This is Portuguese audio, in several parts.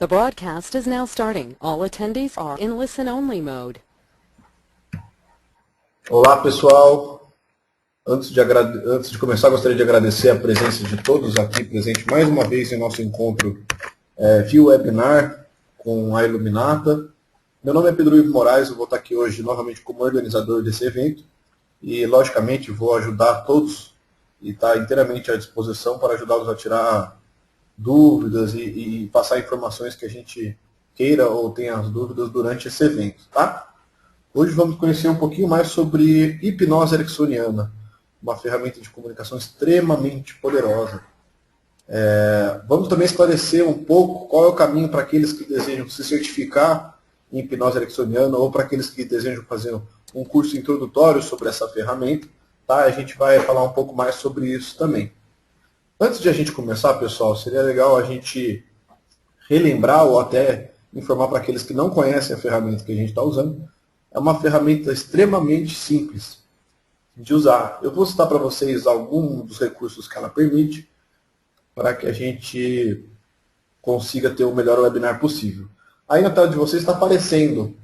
The broadcast is now starting. All attendees are in listen-only mode. Olá, pessoal. Antes de começar, gostaria de agradecer a presença de todos aqui presentes mais uma vez em nosso encontro via webinar com a Iluminata. Meu nome é Pedro Ivo Moraes, eu vou estar aqui hoje novamente como organizador desse evento e, logicamente, vou ajudar todos e estar inteiramente à disposição para ajudá-los a tirar dúvidas e passar informações que a gente queira ou tenha as dúvidas durante esse evento, tá? Hoje vamos conhecer um pouquinho mais sobre hipnose ericksoniana, uma ferramenta de comunicação extremamente poderosa. Vamos também esclarecer um pouco qual é o caminho para aqueles que desejam se certificar em hipnose ericksoniana ou para aqueles que desejam fazer um curso introdutório sobre essa ferramenta, tá? A gente vai falar um pouco mais sobre isso também. Antes de a gente começar, pessoal, seria legal a gente relembrar ou até informar para aqueles que não conhecem a ferramenta que a gente está usando. É uma ferramenta extremamente simples de usar. Eu vou citar para vocês alguns dos recursos que ela permite para que a gente consiga ter o melhor webinar possível. Aí na tela de vocês está aparecendo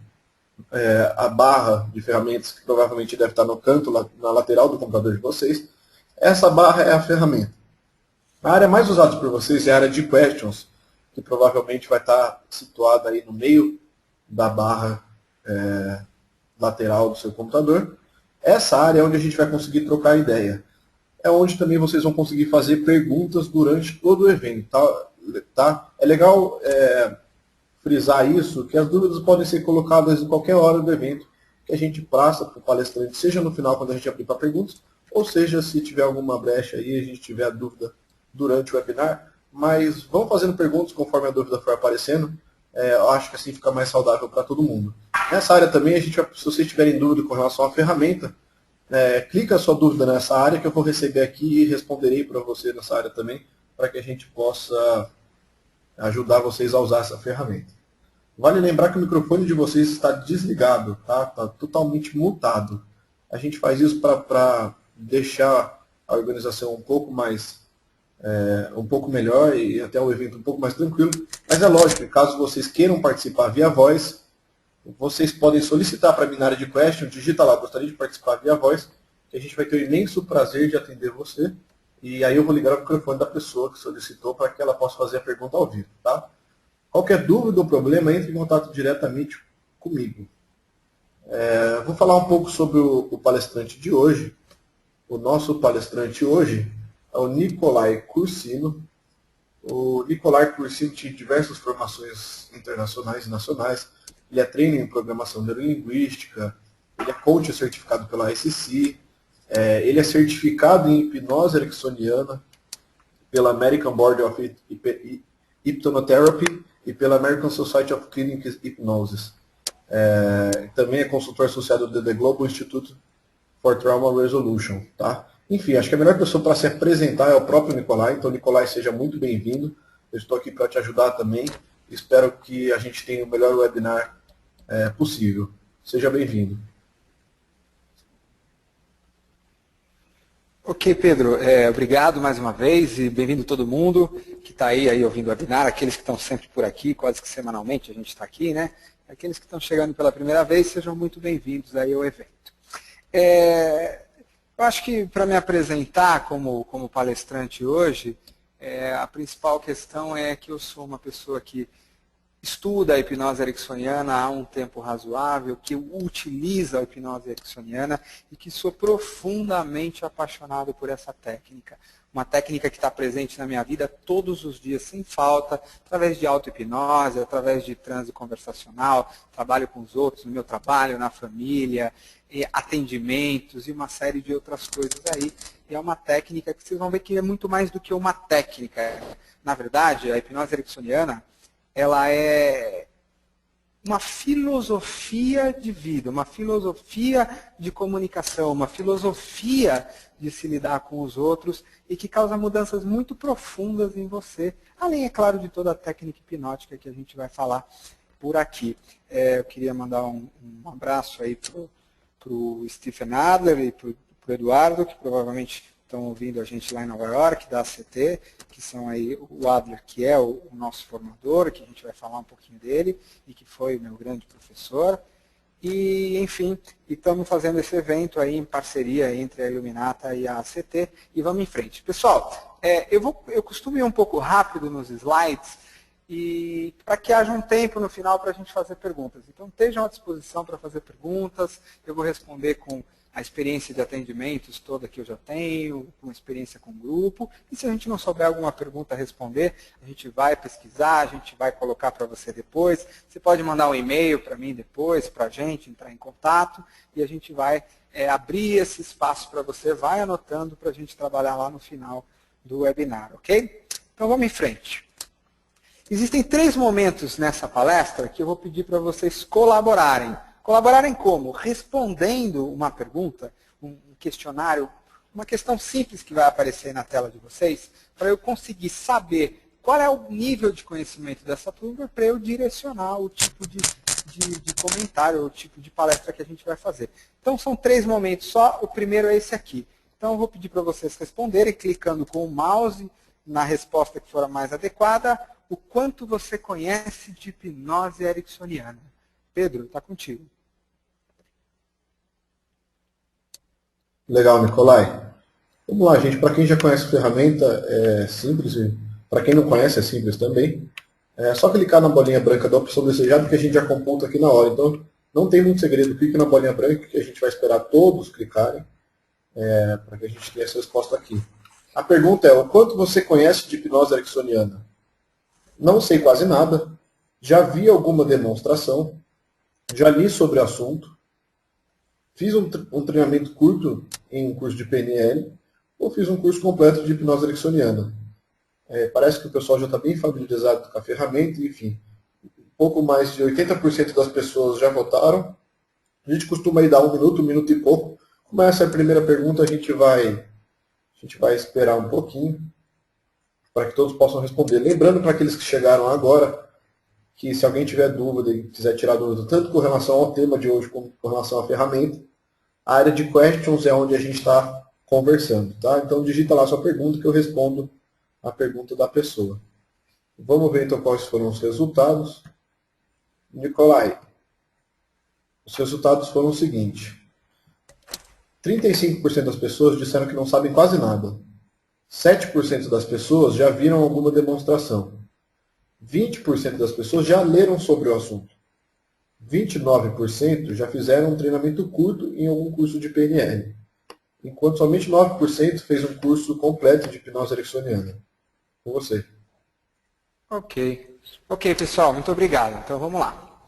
a barra de ferramentas que provavelmente deve estar no canto, na lateral do computador de vocês. Essa barra é a ferramenta. A área mais usada por vocês é a área de questions, que provavelmente vai estar situada aí no meio da barra lateral do seu computador. Essa área é onde a gente vai conseguir trocar ideia. É onde também vocês vão conseguir fazer perguntas durante todo o evento. Tá? É legal frisar isso, que as dúvidas podem ser colocadas em qualquer hora do evento, que a gente passa para o palestrante, seja no final, quando a gente abrir para perguntas, ou seja, se tiver alguma brecha aí, a gente tiver a dúvida durante o webinar, mas vão fazendo perguntas conforme a dúvida for aparecendo. Eu acho que assim fica mais saudável para todo mundo. Nessa área também, se vocês tiverem dúvida com relação à ferramenta, clica a sua dúvida nessa área que eu vou receber aqui e responderei para você nessa área também, para que a gente possa ajudar vocês a usar essa ferramenta. Vale lembrar que o microfone de vocês está desligado, tá? Está totalmente mutado. A gente faz isso para deixar a organização um pouco melhor e até o evento um pouco mais tranquilo. Mas é lógico, caso vocês queiram participar via voz, vocês podem solicitar para mim na área de question, digita lá, gostaria de participar via voz, que a gente vai ter o imenso prazer de atender você. E aí eu vou ligar o microfone da pessoa que solicitou para que ela possa fazer a pergunta ao vivo, tá? Qualquer dúvida ou problema, entre em contato diretamente comigo. Vou falar um pouco sobre o palestrante de hoje. O nosso palestrante hoje é o Nicolai Cursino. O Nicolai Cursino tinha diversas formações internacionais e nacionais. Ele é trainer em programação neurolinguística, ele é coach certificado pela ICC, ele é certificado em hipnose ericksoniana pela American Board of Hypnotherapy e pela American Society of Clinical Hypnosis. Também é consultor associado do The Global Institute for Trauma Resolution. Tá? Enfim, acho que a melhor pessoa para se apresentar é o próprio Nicolai. Então, Nicolai, seja muito bem-vindo. Eu estou aqui para te ajudar também. Espero que a gente tenha o melhor webinar possível. Seja bem-vindo. Ok, Pedro. Obrigado mais uma vez e bem-vindo todo mundo que está aí ouvindo o webinar, aqueles que estão sempre por aqui, quase que semanalmente a gente está aqui, né? Aqueles que estão chegando pela primeira vez, sejam muito bem-vindos aí ao evento. Eu acho que para me apresentar como palestrante hoje, a principal questão é que eu sou uma pessoa que estuda a hipnose ericksoniana há um tempo razoável, que utiliza a hipnose ericksoniana e que sou profundamente apaixonado por essa técnica. Uma técnica que está presente na minha vida todos os dias, sem falta, através de auto-hipnose, através de transe conversacional, trabalho com os outros, no meu trabalho, na família, atendimentos e uma série de outras coisas aí. E é uma técnica que vocês vão ver que é muito mais do que uma técnica. Na verdade, a hipnose ericksoniana, ela é uma filosofia de vida, uma filosofia de comunicação, uma filosofia de se lidar com os outros e que causa mudanças muito profundas em você, além, é claro, de toda a técnica hipnótica que a gente vai falar por aqui. Eu queria mandar um abraço aí para o Stephen Adler e para o Eduardo, que provavelmente estão ouvindo a gente lá em Nova York, da ACT, que são aí o Adler, que é o nosso formador, que a gente vai falar um pouquinho dele, e que foi o meu grande professor. E, enfim, estamos fazendo esse evento aí em parceria entre a Iluminata e a ACT, e vamos em frente. Pessoal, eu costumo ir um pouco rápido nos slides, e para que haja um tempo no final para a gente fazer perguntas. Então, estejam à disposição para fazer perguntas, eu vou responder com a experiência de atendimentos toda que eu já tenho, com experiência com o grupo, e se a gente não souber alguma pergunta a responder, a gente vai pesquisar, a gente vai colocar para você depois, você pode mandar um e-mail para mim depois, para a gente entrar em contato, e a gente vai abrir esse espaço para você, vai anotando para a gente trabalhar lá no final do webinar, ok? Então vamos em frente. Existem 3 momentos nessa palestra que eu vou pedir para vocês colaborarem. Colaborarem como? Respondendo uma pergunta, um questionário, uma questão simples que vai aparecer na tela de vocês, para eu conseguir saber qual é o nível de conhecimento dessa turma, para eu direcionar o tipo de comentário, o tipo de palestra que a gente vai fazer. Então, são 3 momentos só, o primeiro é esse aqui. Então, eu vou pedir para vocês responderem, clicando com o mouse na resposta que for a mais adequada, o quanto você conhece de hipnose ericksoniana. Pedro, está contigo. Legal, Nicolai. Vamos lá, gente. Para quem já conhece a ferramenta, é simples. Para quem não conhece, é simples também. É só clicar na bolinha branca da opção desejada que a gente já computa aqui na hora. Então, não tem muito segredo. Clique na bolinha branca que a gente vai esperar todos clicarem para que a gente tenha essa resposta aqui. A pergunta é, o quanto você conhece de hipnose ericksoniana? Não sei quase nada. Já vi alguma demonstração. Já li sobre o assunto. Fiz um treinamento curto em um curso de PNL, ou fiz um curso completo de hipnose ericksoniana. Parece que o pessoal já está bem familiarizado com a ferramenta, enfim. Pouco mais de 80% das pessoas já votaram. A gente costuma ir dar 1 minuto e pouco. Como essa é a primeira pergunta, a gente vai esperar um pouquinho para que todos possam responder. Lembrando para aqueles que chegaram agora, que se alguém tiver dúvida e quiser tirar dúvida tanto com relação ao tema de hoje como com relação à ferramenta, a área de questions é onde a gente está conversando. Tá? Então digita lá a sua pergunta que eu respondo a pergunta da pessoa. Vamos ver então quais foram os resultados. Nicolai, os resultados foram o seguinte. 35% das pessoas disseram que não sabem quase nada. 7% das pessoas já viram alguma demonstração. 20% das pessoas já leram sobre o assunto. 29% já fizeram um treinamento curto em algum curso de PNL. Enquanto somente 9% fez um curso completo de hipnose ericksoniana. Com você. Ok. Ok, pessoal, muito obrigado. Então, vamos lá.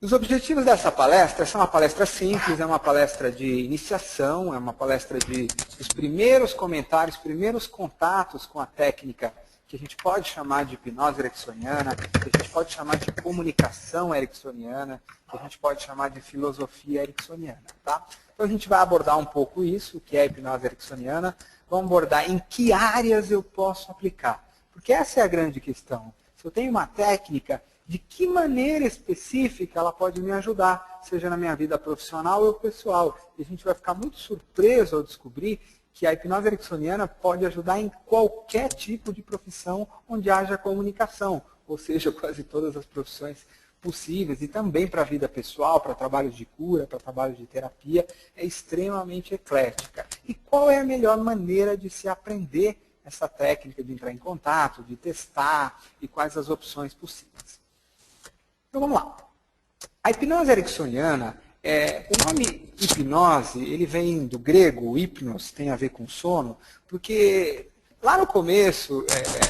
Os objetivos dessa palestra são uma palestra simples, é uma palestra de iniciação, é uma palestra dos primeiros comentários, primeiros contatos com a técnica que a gente pode chamar de hipnose ericksoniana, que a gente pode chamar de comunicação ericksoniana, que a gente pode chamar de filosofia ericksoniana. Tá? Então a gente vai abordar um pouco isso, o que é a hipnose ericksoniana, vamos abordar em que áreas eu posso aplicar. Porque essa é a grande questão. Se eu tenho uma técnica, de que maneira específica ela pode me ajudar, seja na minha vida profissional ou pessoal. E a gente vai ficar muito surpreso ao descobrir que a hipnose ericksoniana pode ajudar em qualquer tipo de profissão onde haja comunicação, ou seja, quase todas as profissões possíveis, e também para a vida pessoal, para trabalhos de cura, para trabalhos de terapia, é extremamente eclética. E qual é a melhor maneira de se aprender essa técnica, de entrar em contato, de testar, e quais as opções possíveis? Então vamos lá. A hipnose ericksoniana, o nome hipnose, ele vem do grego, hipnos, tem a ver com sono, porque lá no começo,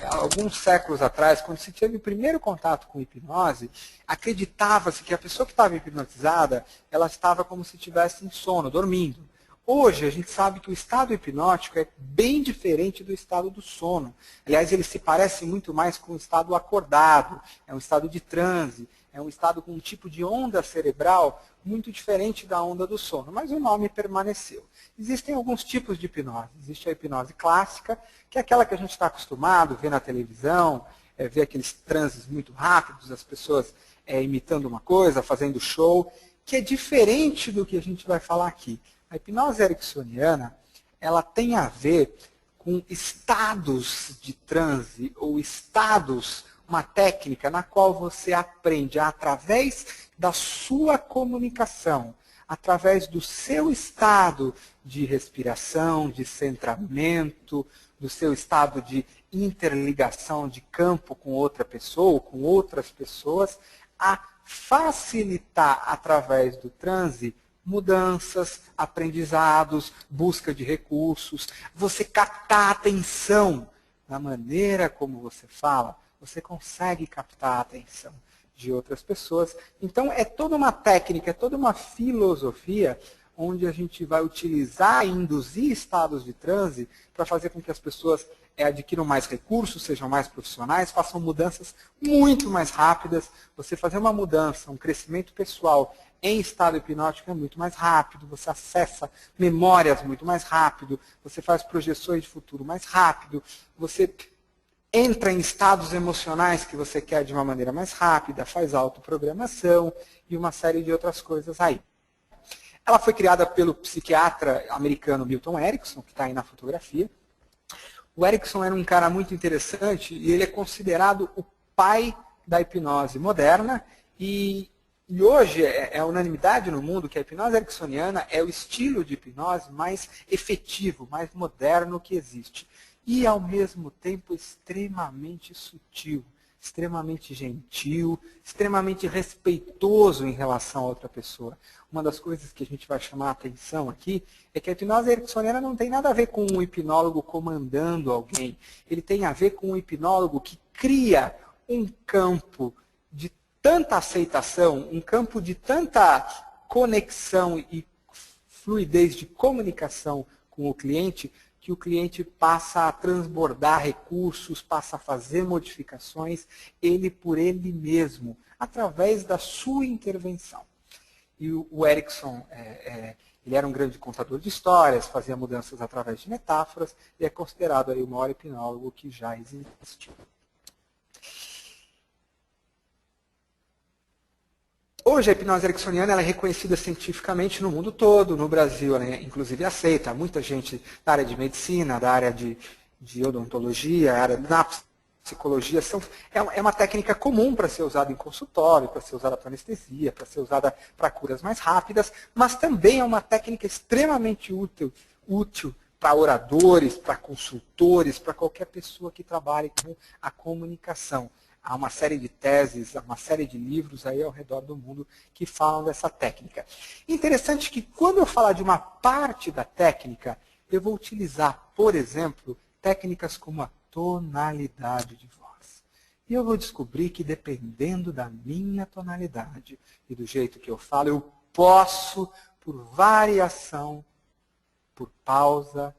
alguns séculos atrás, quando se teve o primeiro contato com hipnose, acreditava-se que a pessoa que estava hipnotizada, ela estava como se estivesse em sono, dormindo. Hoje, a gente sabe que o estado hipnótico é bem diferente do estado do sono. Aliás, ele se parece muito mais com o estado acordado, é um estado de transe, é um estado com um tipo de onda cerebral muito diferente da onda do sono, mas o nome permaneceu. Existem alguns tipos de hipnose. Existe a hipnose clássica, que é aquela que a gente está acostumado a ver na televisão, ver aqueles transes muito rápidos, as pessoas imitando uma coisa, fazendo show, que é diferente do que a gente vai falar aqui. A hipnose ericksoniana, ela tem a ver com estados de transe, ou estados, uma técnica na qual você aprende através da sua comunicação, através do seu estado de respiração, de centramento, do seu estado de interligação de campo com outra pessoa, ou com outras pessoas, a facilitar através do transe mudanças, aprendizados, busca de recursos, você captar a atenção na maneira como você fala, você consegue captar a atenção de outras pessoas. Então é toda uma técnica, é toda uma filosofia onde a gente vai utilizar e induzir estados de transe para fazer com que as pessoas adquiram mais recursos, sejam mais profissionais, façam mudanças muito mais rápidas. Você fazer uma mudança, um crescimento pessoal em estado hipnótico é muito mais rápido, você acessa memórias muito mais rápido, você faz projeções de futuro mais rápido, você entra em estados emocionais que você quer de uma maneira mais rápida, faz autoprogramação e uma série de outras coisas aí. Ela foi criada pelo psiquiatra americano Milton Erickson, que está aí na fotografia. O Erickson era um cara muito interessante e ele é considerado o pai da hipnose moderna e hoje é unanimidade no mundo que a hipnose ericksoniana é o estilo de hipnose mais efetivo, mais moderno que existe. E, ao mesmo tempo, extremamente sutil, extremamente gentil, extremamente respeitoso em relação a outra pessoa. Uma das coisas que a gente vai chamar a atenção aqui é que a hipnose ericksoniana não tem nada a ver com um hipnólogo comandando alguém. Ele tem a ver com um hipnólogo que cria um campo de tanta aceitação, um campo de tanta conexão e fluidez de comunicação com o cliente, que o cliente passa a transbordar recursos, passa a fazer modificações, ele por ele mesmo, através da sua intervenção. E o Erickson, ele era um grande contador de histórias, fazia mudanças através de metáforas, e é considerado aí o maior hipnólogo que já existiu. Hoje a hipnose ericksoniana ela é reconhecida cientificamente no mundo todo, no Brasil ela é inclusive aceita. Muita gente da área de medicina, da área de odontologia, da área da psicologia, é uma técnica comum para ser usada em consultório, para ser usada para anestesia, para ser usada para curas mais rápidas, mas também é uma técnica extremamente útil para oradores, para consultores, para qualquer pessoa que trabalhe com a comunicação. Há uma série de teses, há uma série de livros aí ao redor do mundo que falam dessa técnica. Interessante que quando eu falar de uma parte da técnica, eu vou utilizar, por exemplo, técnicas como a tonalidade de voz. E eu vou descobrir que dependendo da minha tonalidade e do jeito que eu falo, eu posso, por variação, por pausa,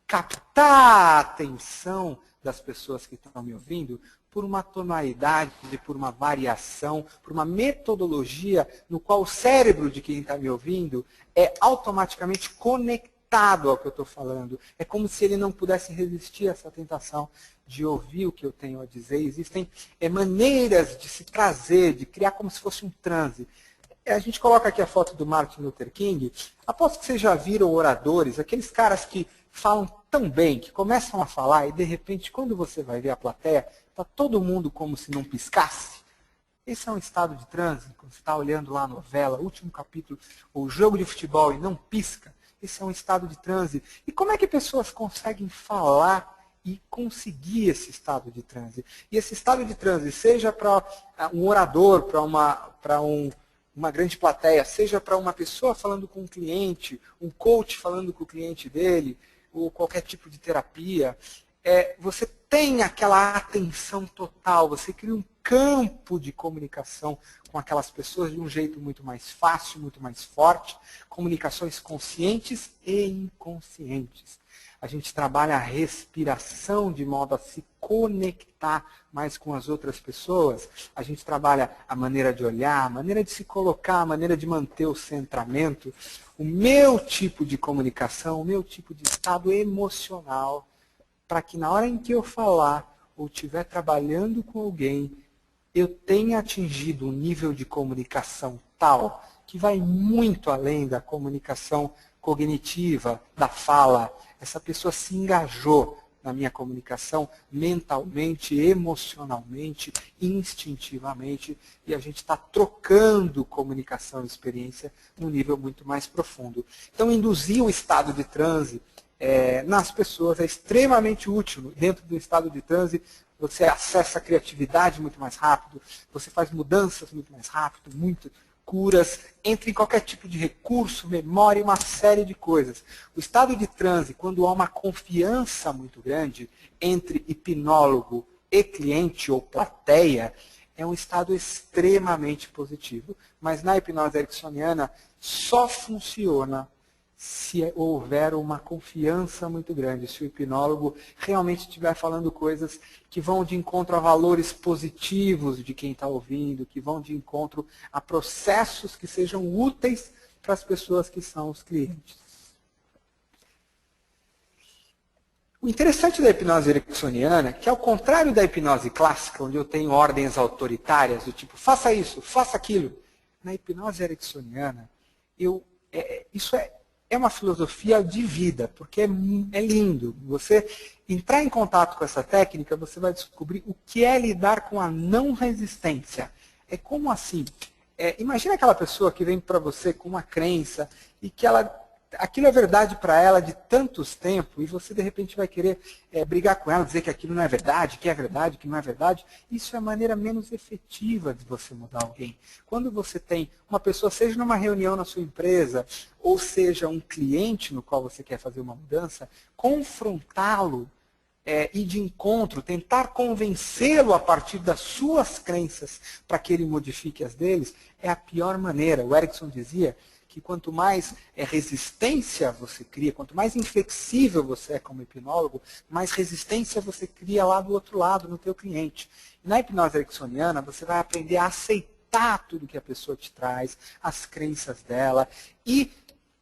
captar a atenção das pessoas que estão me ouvindo por uma tonalidade, por uma variação, por uma metodologia no qual o cérebro de quem está me ouvindo é automaticamente conectado ao que eu estou falando. É como se ele não pudesse resistir a essa tentação de ouvir o que eu tenho a dizer. Existem maneiras de se trazer, de criar como se fosse um transe. A gente coloca aqui a foto do Martin Luther King. Aposto que vocês já viram oradores, aqueles caras que falam tão bem, que começam a falar e de repente, quando você vai ver a plateia, está todo mundo como se não piscasse. Esse é um estado de transe, quando você está olhando lá a novela, último capítulo, ou jogo de futebol e não pisca. Esse é um estado de transe. E como é que pessoas conseguem falar e conseguir esse estado de transe? E esse estado de transe, seja para um orador, para uma grande plateia, seja para uma pessoa falando com um cliente, um coach falando com o cliente dele, ou qualquer tipo de terapia, você tem aquela atenção total, você cria um campo de comunicação com aquelas pessoas de um jeito muito mais fácil, muito mais forte, comunicações conscientes e inconscientes. A gente trabalha a respiração de modo a se conectar mais com as outras pessoas. A gente trabalha a maneira de olhar, a maneira de se colocar, a maneira de manter o centramento. O meu tipo de comunicação, o meu tipo de estado emocional, para que na hora em que eu falar ou estiver trabalhando com alguém, eu tenha atingido um nível de comunicação tal que vai muito além da comunicação cognitiva, da fala. Essa pessoa se engajou na minha comunicação mentalmente, emocionalmente, instintivamente, e a gente está trocando comunicação e experiência num nível muito mais profundo. Então, induzir o estado de transe nas pessoas é extremamente útil. Dentro do estado de transe, você acessa a criatividade muito mais rápido, você faz mudanças muito mais rápido, curas, entra em qualquer tipo de recurso, memória, uma série de coisas. O estado de transe, quando há uma confiança muito grande entre hipnólogo e cliente ou plateia, é um estado extremamente positivo. Mas na hipnose ericksoniana só funciona se houver uma confiança muito grande, se o hipnólogo realmente estiver falando coisas que vão de encontro a valores positivos de quem está ouvindo, que vão de encontro a processos que sejam úteis para as pessoas que são os clientes. O interessante da hipnose ericksoniana é que, ao contrário da hipnose clássica, onde eu tenho ordens autoritárias, do tipo, faça isso, faça aquilo, na hipnose ericksoniana, isso é uma filosofia de vida, porque é lindo. Você entrar em contato com essa técnica, você vai descobrir o que é lidar com a não resistência. É como assim? Imagina aquela pessoa que vem para você com uma crença e que aquilo é verdade para ela de tantos tempos e você de repente vai querer brigar com ela, dizer que aquilo não é verdade, que é verdade, que não é verdade. Isso é a maneira menos efetiva de você mudar alguém. Quando você tem uma pessoa, seja numa reunião na sua empresa, ou seja um cliente no qual você quer fazer uma mudança, confrontá-lo ir de encontro, tentar convencê-lo a partir das suas crenças para que ele modifique as deles, é a pior maneira. O Erickson dizia que quanto mais resistência você cria, quanto mais inflexível você é como hipnólogo, mais resistência você cria lá do outro lado, no teu cliente. E na hipnose ericksoniana, você vai aprender a aceitar tudo que a pessoa te traz, as crenças dela, e,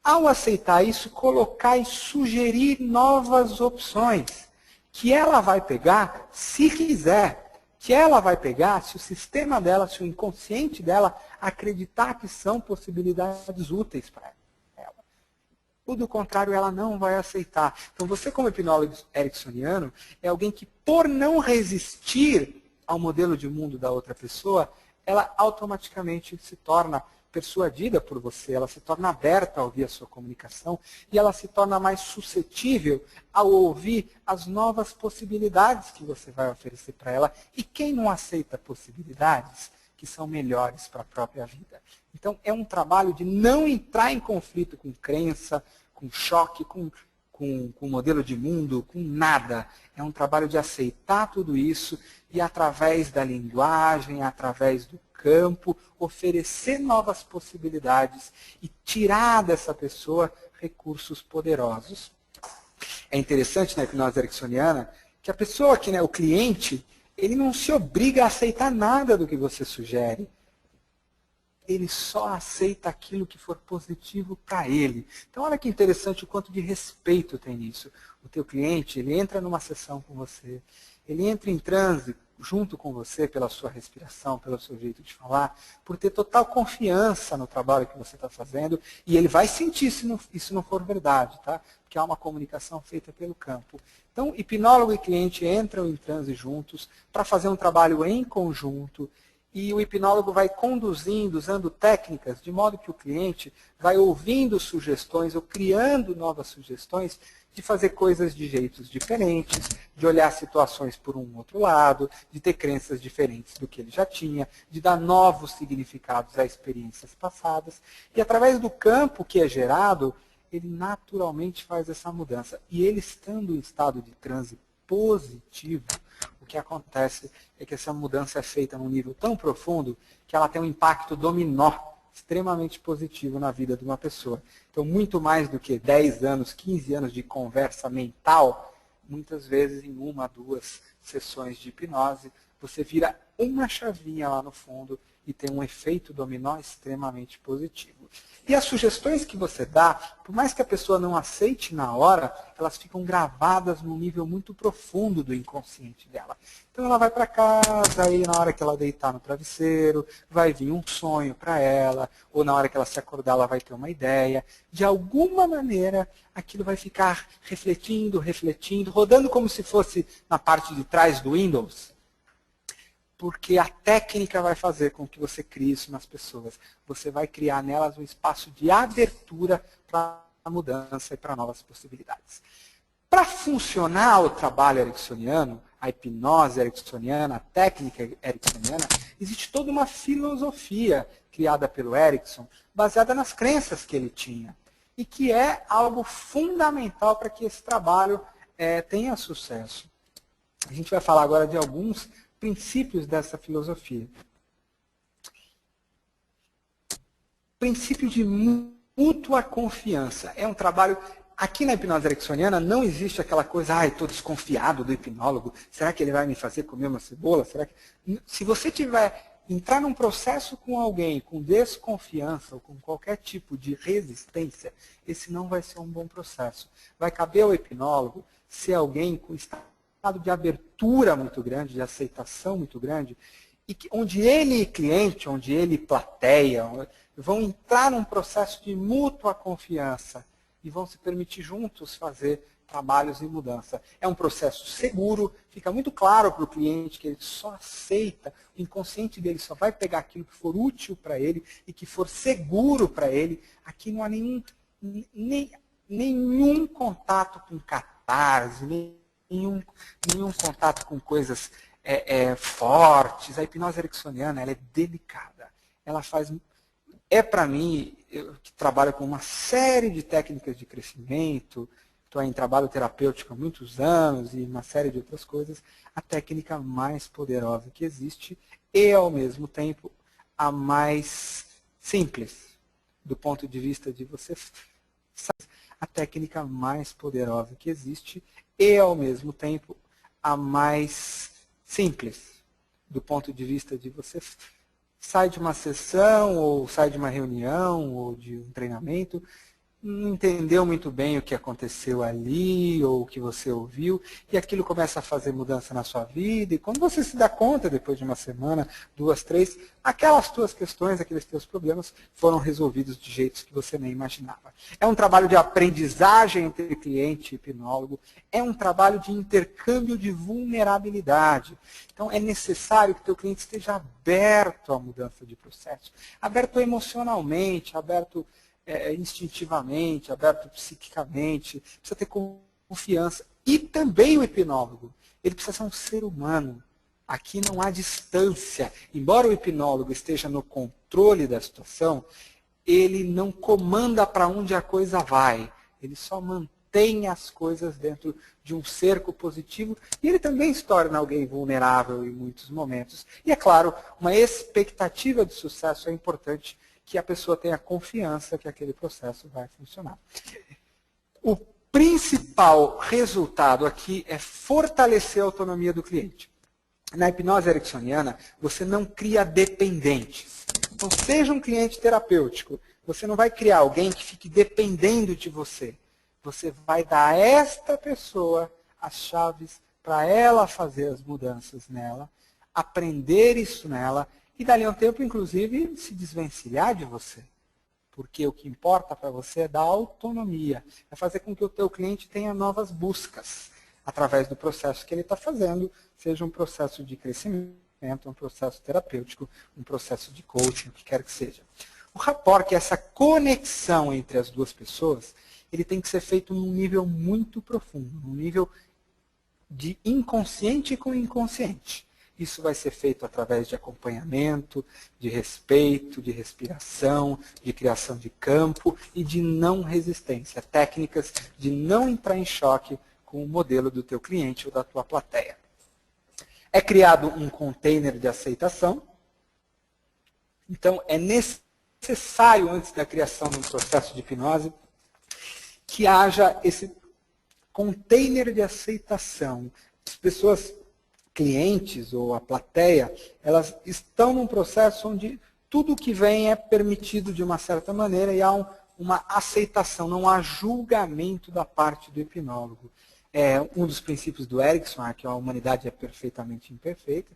ao aceitar isso, colocar e sugerir novas opções, que ela vai pegar se quiser, que ela vai pegar se o sistema dela, se o inconsciente dela acreditar que são possibilidades úteis para ela. Ou do contrário, ela não vai aceitar. Então você, como hipnólogo ericksoniano, é alguém que, por não resistir ao modelo de mundo da outra pessoa, ela automaticamente se torna persuadida por você, ela se torna aberta a ouvir a sua comunicação e ela se torna mais suscetível ao ouvir as novas possibilidades que você vai oferecer para ela. E quem não aceita possibilidades que são melhores para a própria vida? Então é um trabalho de não entrar em conflito com crença, com choque, com modelo de mundo, com nada. É um trabalho de aceitar tudo isso e, através da linguagem, através do campo, oferecer novas possibilidades e tirar dessa pessoa recursos poderosos. É interessante na hipnose ericksoniana que a pessoa, o cliente, ele não se obriga a aceitar nada do que você sugere. Ele só aceita aquilo que for positivo para ele. Então, olha que interessante o quanto de respeito tem nisso. O teu cliente, ele entra numa sessão com você, ele entra em transe junto com você pela sua respiração, pelo seu jeito de falar, por ter total confiança no trabalho que você está fazendo, e ele vai sentir se isso não for verdade, tá? Porque há uma comunicação feita pelo campo. Então, hipnólogo e cliente entram em transe juntos para fazer um trabalho em conjunto, e o hipnólogo vai conduzindo, usando técnicas, de modo que o cliente vai ouvindo sugestões ou criando novas sugestões de fazer coisas de jeitos diferentes, de olhar situações por um outro lado, de ter crenças diferentes do que ele já tinha, de dar novos significados a experiências passadas. E através do campo que é gerado, ele naturalmente faz essa mudança. E ele, estando em estado de transe positivo, o que acontece é que essa mudança é feita num nível tão profundo que ela tem um impacto dominó extremamente positivo na vida de uma pessoa. Então, muito mais do que 10 anos, 15 anos de conversa mental, muitas vezes em 1, 2 sessões de hipnose, você vira uma chavinha lá no fundo e tem um efeito dominó extremamente positivo. E as sugestões que você dá, por mais que a pessoa não aceite na hora, elas ficam gravadas num nível muito profundo do inconsciente dela. Então ela vai para casa, aí na hora que ela deitar no travesseiro, vai vir um sonho para ela, ou na hora que ela se acordar ela vai ter uma ideia. De alguma maneira, aquilo vai ficar refletindo, refletindo, rodando como se fosse na parte de trás do Windows. Porque a técnica vai fazer com que você crie isso nas pessoas. Você vai criar nelas um espaço de abertura para a mudança e para novas possibilidades. Para funcionar o trabalho ericksoniano, a hipnose ericksoniana, a técnica ericksoniana, existe toda uma filosofia criada pelo Erickson, baseada nas crenças que ele tinha. E que é algo fundamental para que esse trabalho tenha sucesso. A gente vai falar agora de alguns princípios dessa filosofia. Princípio de mútua confiança. É um trabalho... Aqui na hipnose ericksoniana não existe aquela coisa, estou desconfiado do hipnólogo, será que ele vai me fazer comer uma cebola? Será que... Se você entrar num processo com alguém com desconfiança ou com qualquer tipo de resistência, esse não vai ser um bom processo. Vai caber ao hipnólogo ser alguém com estado de abertura muito grande, de aceitação muito grande, e onde ele e cliente, onde ele e plateia, vão entrar num processo de mútua confiança e vão se permitir juntos fazer trabalhos de mudança. É um processo seguro, fica muito claro para o cliente que ele só aceita, o inconsciente dele só vai pegar aquilo que for útil para ele e que for seguro para ele. Aqui não há nenhum contato com catarse, nenhum contato com coisas fortes. A hipnose ericksoniana ela é delicada. Ela faz... para mim, eu que trabalho com uma série de técnicas de crescimento, estou em trabalho terapêutico há muitos anos e uma série de outras coisas, a técnica mais poderosa que existe e, ao mesmo tempo, a mais simples, do ponto de vista de você... A técnica mais poderosa que existe e, ao mesmo tempo, a mais simples, do ponto de vista de você sai de uma sessão, ou sai de uma reunião, ou de um treinamento, não entendeu muito bem o que aconteceu ali, ou o que você ouviu, e aquilo começa a fazer mudança na sua vida, e quando você se dá conta, depois de uma semana, 2, 3, aquelas tuas questões, aqueles teus problemas foram resolvidos de jeitos que você nem imaginava. É um trabalho de aprendizagem entre cliente e hipnólogo, é um trabalho de intercâmbio de vulnerabilidade. Então é necessário que o teu cliente esteja aberto à mudança de processo, aberto emocionalmente, aberto instintivamente, aberto psiquicamente, precisa ter confiança. E também o hipnólogo, ele precisa ser um ser humano. Aqui não há distância. Embora o hipnólogo esteja no controle da situação, ele não comanda para onde a coisa vai. Ele só mantém as coisas dentro de um cerco positivo e ele também se torna alguém vulnerável em muitos momentos. E é claro, uma expectativa de sucesso é importante, que a pessoa tenha confiança que aquele processo vai funcionar. O principal resultado aqui é fortalecer a autonomia do cliente. Na hipnose ericksoniana, você não cria dependentes. Então, seja um cliente terapêutico, você não vai criar alguém que fique dependendo de você. Você vai dar a esta pessoa as chaves para ela fazer as mudanças nela, aprender isso nela, e dali a um tempo, inclusive, se desvencilhar de você. Porque o que importa para você é dar autonomia. É fazer com que o teu cliente tenha novas buscas através do processo que ele está fazendo, seja um processo de crescimento, um processo terapêutico, um processo de coaching, o que quer que seja. O rapport, que é essa conexão entre as duas pessoas, ele tem que ser feito num nível muito profundo, num nível de inconsciente com inconsciente. Isso vai ser feito através de acompanhamento, de respeito, de respiração, de criação de campo e de não resistência. Técnicas de não entrar em choque com o modelo do teu cliente ou da tua plateia. É criado um container de aceitação. Então, é necessário, antes da criação de um processo de hipnose, que haja esse container de aceitação. As pessoas clientes ou a plateia, elas estão num processo onde tudo que vem é permitido de uma certa maneira e há uma aceitação, não há julgamento da parte do hipnólogo. É um dos princípios do Erickson é que a humanidade é perfeitamente imperfeita,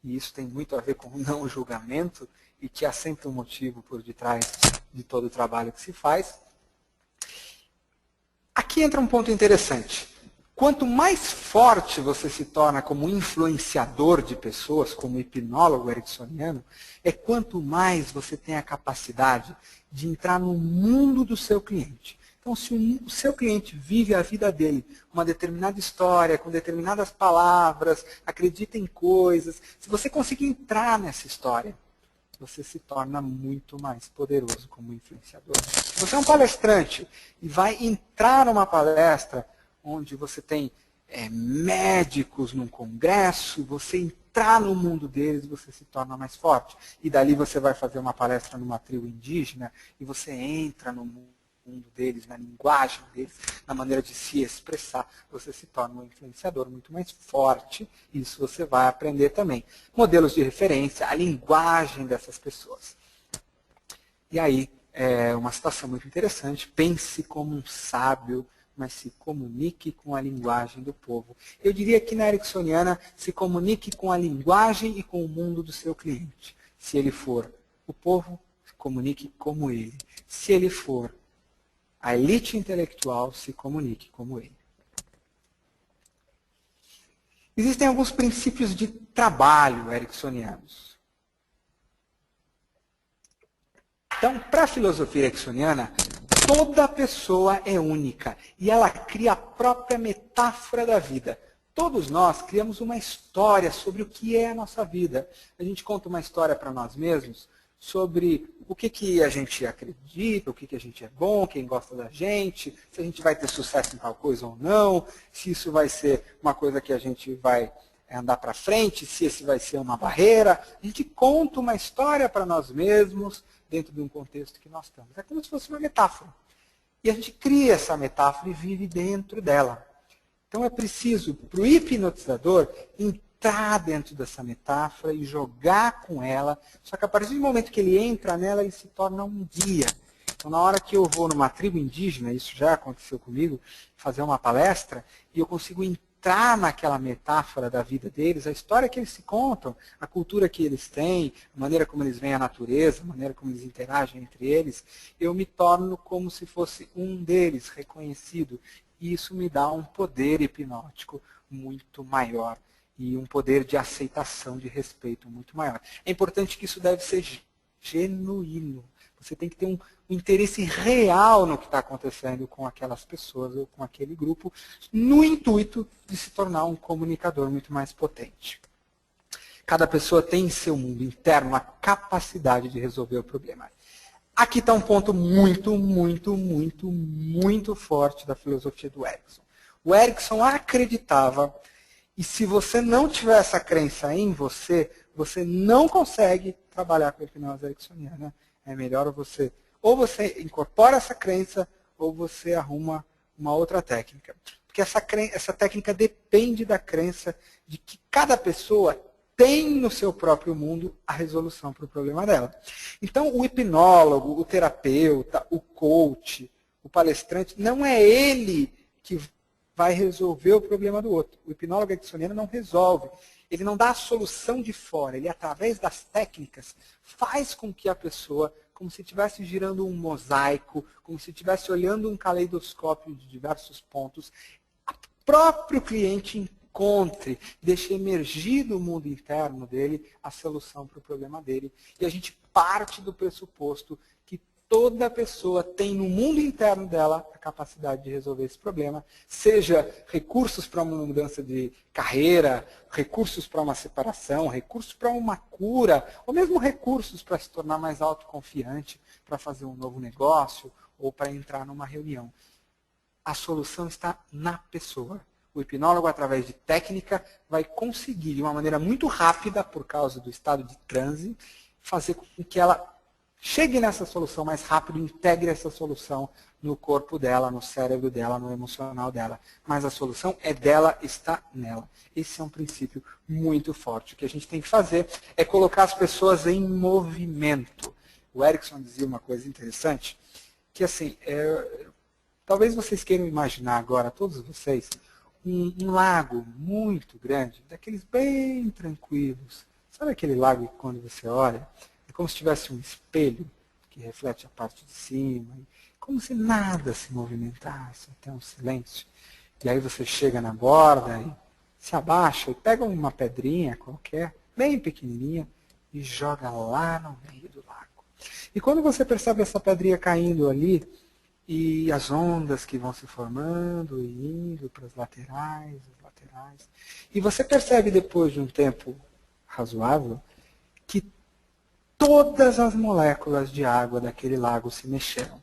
e isso tem muito a ver com o não julgamento, e que há sempre um motivo por detrás de todo o trabalho que se faz. Aqui entra um ponto interessante. Quanto mais forte você se torna como influenciador de pessoas, como hipnólogo ericksoniano, é quanto mais você tem a capacidade de entrar no mundo do seu cliente. Então, se o seu cliente vive a vida dele, uma determinada história, com determinadas palavras, acredita em coisas, se você conseguir entrar nessa história, você se torna muito mais poderoso como influenciador. Se você é um palestrante e vai entrar numa palestra onde você tem médicos num congresso, você entrar no mundo deles, você se torna mais forte. E dali você vai fazer uma palestra numa tribo indígena e você entra no mundo deles, na linguagem deles, na maneira de se expressar, você se torna um influenciador muito mais forte. Isso você vai aprender também. Modelos de referência, a linguagem dessas pessoas. E aí, é uma situação muito interessante. Pense como um sábio, mas se comunique com a linguagem do povo. Eu diria que na ericksoniana, se comunique com a linguagem e com o mundo do seu cliente. Se ele for o povo, se comunique como ele. Se ele for a elite intelectual, se comunique como ele. Existem alguns princípios de trabalho ericksonianos. Então, para a filosofia ericksoniana, toda pessoa é única e ela cria a própria metáfora da vida. Todos nós criamos uma história sobre o que é a nossa vida. A gente conta uma história para nós mesmos sobre o que a gente acredita, o que a gente é bom, quem gosta da gente, se a gente vai ter sucesso em tal coisa ou não, se isso vai ser uma coisa que a gente vai andar para frente, se esse vai ser uma barreira. A gente conta uma história para nós mesmos dentro de um contexto que nós estamos. É como se fosse uma metáfora. E a gente cria essa metáfora e vive dentro dela. Então é preciso, para o hipnotizador, entrar dentro dessa metáfora e jogar com ela. Só que a partir do momento que ele entra nela, ele se torna um guia. Então, na hora que eu vou numa tribo indígena, isso já aconteceu comigo, fazer uma palestra, e eu consigo entrar naquela metáfora da vida deles, a história que eles se contam, a cultura que eles têm, a maneira como eles veem a natureza, a maneira como eles interagem entre eles, eu me torno como se fosse um deles, reconhecido. E isso me dá um poder hipnótico muito maior e um poder de aceitação, de respeito muito maior. É importante que isso deve ser genuíno. Você tem que ter um interesse real no que está acontecendo com aquelas pessoas ou com aquele grupo, no intuito de se tornar um comunicador muito mais potente. Cada pessoa tem em seu mundo interno a capacidade de resolver o problema. Aqui está um ponto muito, muito, muito, muito forte da filosofia do Erickson. O Erickson acreditava, e se você não tiver essa crença em você, você não consegue trabalhar com a hipnose ericksoniana. É melhor você, ou você incorpora essa crença, ou você arruma uma outra técnica. Porque essa técnica depende da crença de que cada pessoa tem no seu próprio mundo a resolução para o problema dela. Então, o hipnólogo, o terapeuta, o coach, o palestrante, não é ele que vai resolver o problema do outro. O hipnólogo ericksoniano não resolve. Ele não dá a solução de fora. Ele, através das técnicas, faz com que a pessoa, como se estivesse girando um mosaico, como se estivesse olhando um caleidoscópio de diversos pontos, o próprio cliente encontre, deixe emergir do mundo interno dele a solução para o problema dele. E a gente parte do pressuposto que toda pessoa tem no mundo interno dela a capacidade de resolver esse problema, seja recursos para uma mudança de carreira, recursos para uma separação, recursos para uma cura, ou mesmo recursos para se tornar mais autoconfiante, para fazer um novo negócio ou para entrar numa reunião. A solução está na pessoa. O hipnólogo, através de técnica, vai conseguir, de uma maneira muito rápida, por causa do estado de transe, fazer com que ela chegue nessa solução mais rápido, integre essa solução no corpo dela, no cérebro dela, no emocional dela. Mas a solução é dela, está nela. Esse é um princípio muito forte. O que a gente tem que fazer é colocar as pessoas em movimento. O Erickson dizia uma coisa interessante, que assim, talvez vocês queiram imaginar agora, todos vocês, um lago muito grande, daqueles bem tranquilos. Sabe aquele lago que quando você olha, é como se tivesse um espelho que reflete a parte de cima, como se nada se movimentasse, até um silêncio. E aí você chega na borda e se abaixa e pega uma pedrinha qualquer, bem pequenininha, e joga lá no meio do lago. E quando você percebe essa pedrinha caindo ali, e as ondas que vão se formando e indo para as laterais, e você percebe depois de um tempo razoável que todas as moléculas de água daquele lago se mexeram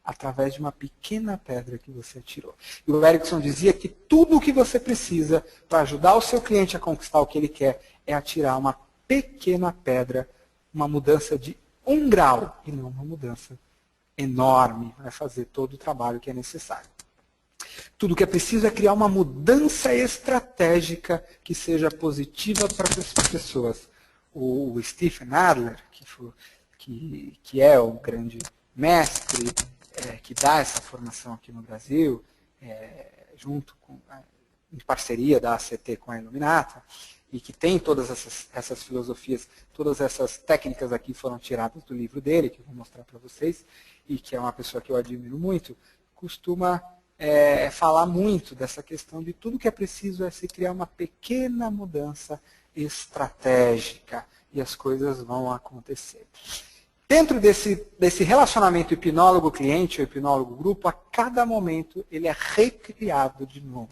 através de uma pequena pedra que você atirou. E o Erickson dizia que tudo o que você precisa para ajudar o seu cliente a conquistar o que ele quer é atirar uma pequena pedra, uma mudança de 1 grau, e não uma mudança enorme, vai fazer todo o trabalho que é necessário. Tudo o que é preciso é criar uma mudança estratégica que seja positiva para as pessoas. O Stephen Adler, que é o grande mestre que dá essa formação aqui no Brasil, junto com, em parceria da ACT com a Iluminata, e que tem todas essas filosofias, todas essas técnicas aqui foram tiradas do livro dele, que eu vou mostrar para vocês, e que é uma pessoa que eu admiro muito, costuma falar muito dessa questão de tudo que é preciso é se criar uma pequena mudança estratégica, e as coisas vão acontecer. Dentro desse relacionamento hipnólogo-cliente ou hipnólogo-grupo, a cada momento ele é recriado de novo.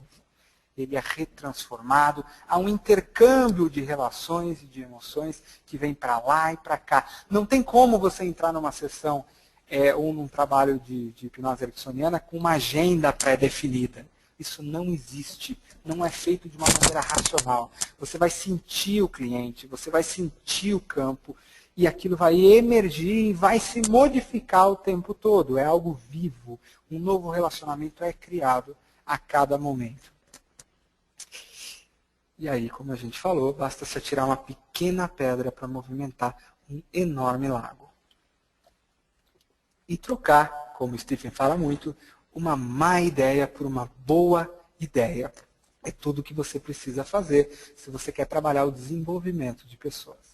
Ele é retransformado, há um intercâmbio de relações e de emoções que vem para lá e para cá. Não tem como você entrar numa sessão ou num trabalho de hipnose ericksoniana com uma agenda pré-definida. Isso não existe, não é feito de uma maneira racional. Você vai sentir o cliente, você vai sentir o campo, e aquilo vai emergir e vai se modificar o tempo todo. É algo vivo, um novo relacionamento é criado a cada momento. E aí, como a gente falou, basta se atirar uma pequena pedra para movimentar um enorme lago. E trocar, como o Stephen fala muito, uma má ideia por uma boa ideia. É tudo o que você precisa fazer se você quer trabalhar o desenvolvimento de pessoas.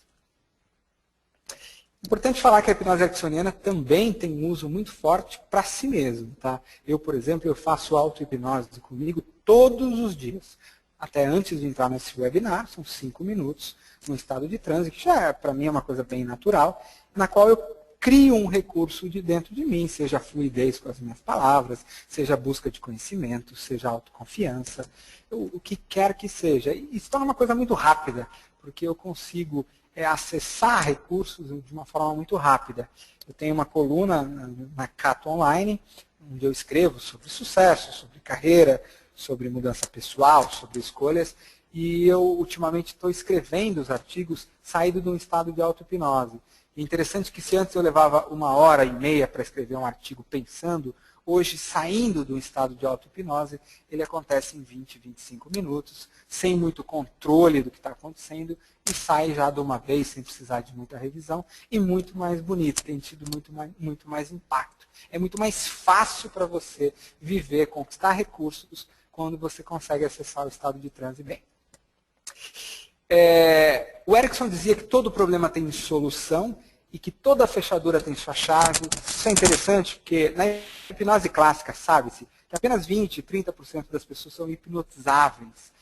Importante falar que a hipnose ericksoniana também tem um uso muito forte para si mesmo. Tá? Eu, por exemplo, eu faço auto-hipnose comigo todos os dias. Até antes de entrar nesse webinar, são 5 minutos, num estado de transe, que já para mim é uma coisa bem natural, na qual eu crio um recurso de dentro de mim, seja a fluidez com as minhas palavras, seja a busca de conhecimento, seja a autoconfiança, o que quer que seja. E isso torna uma coisa muito rápida, porque eu consigo acessar recursos de uma forma muito rápida. Eu tenho uma coluna na Cato Online, onde eu escrevo sobre sucesso, sobre carreira, sobre mudança pessoal, sobre escolhas, e eu ultimamente estou escrevendo os artigos saído de um estado de auto-hipnose. É interessante que se antes eu levava 1h30 para escrever um artigo pensando, hoje, saindo do estado de auto-hipnose, ele acontece em 20, 25 minutos, sem muito controle do que está acontecendo, e sai já de uma vez, sem precisar de muita revisão, e muito mais bonito, tem tido muito mais impacto. É muito mais fácil para você viver, conquistar recursos, quando você consegue acessar o estado de transe bem. O Erickson dizia que todo problema tem solução, e que toda fechadura tem sua chave. Isso é interessante, porque na hipnose clássica, sabe-se que apenas 20, 30% das pessoas são hipnotizáveis.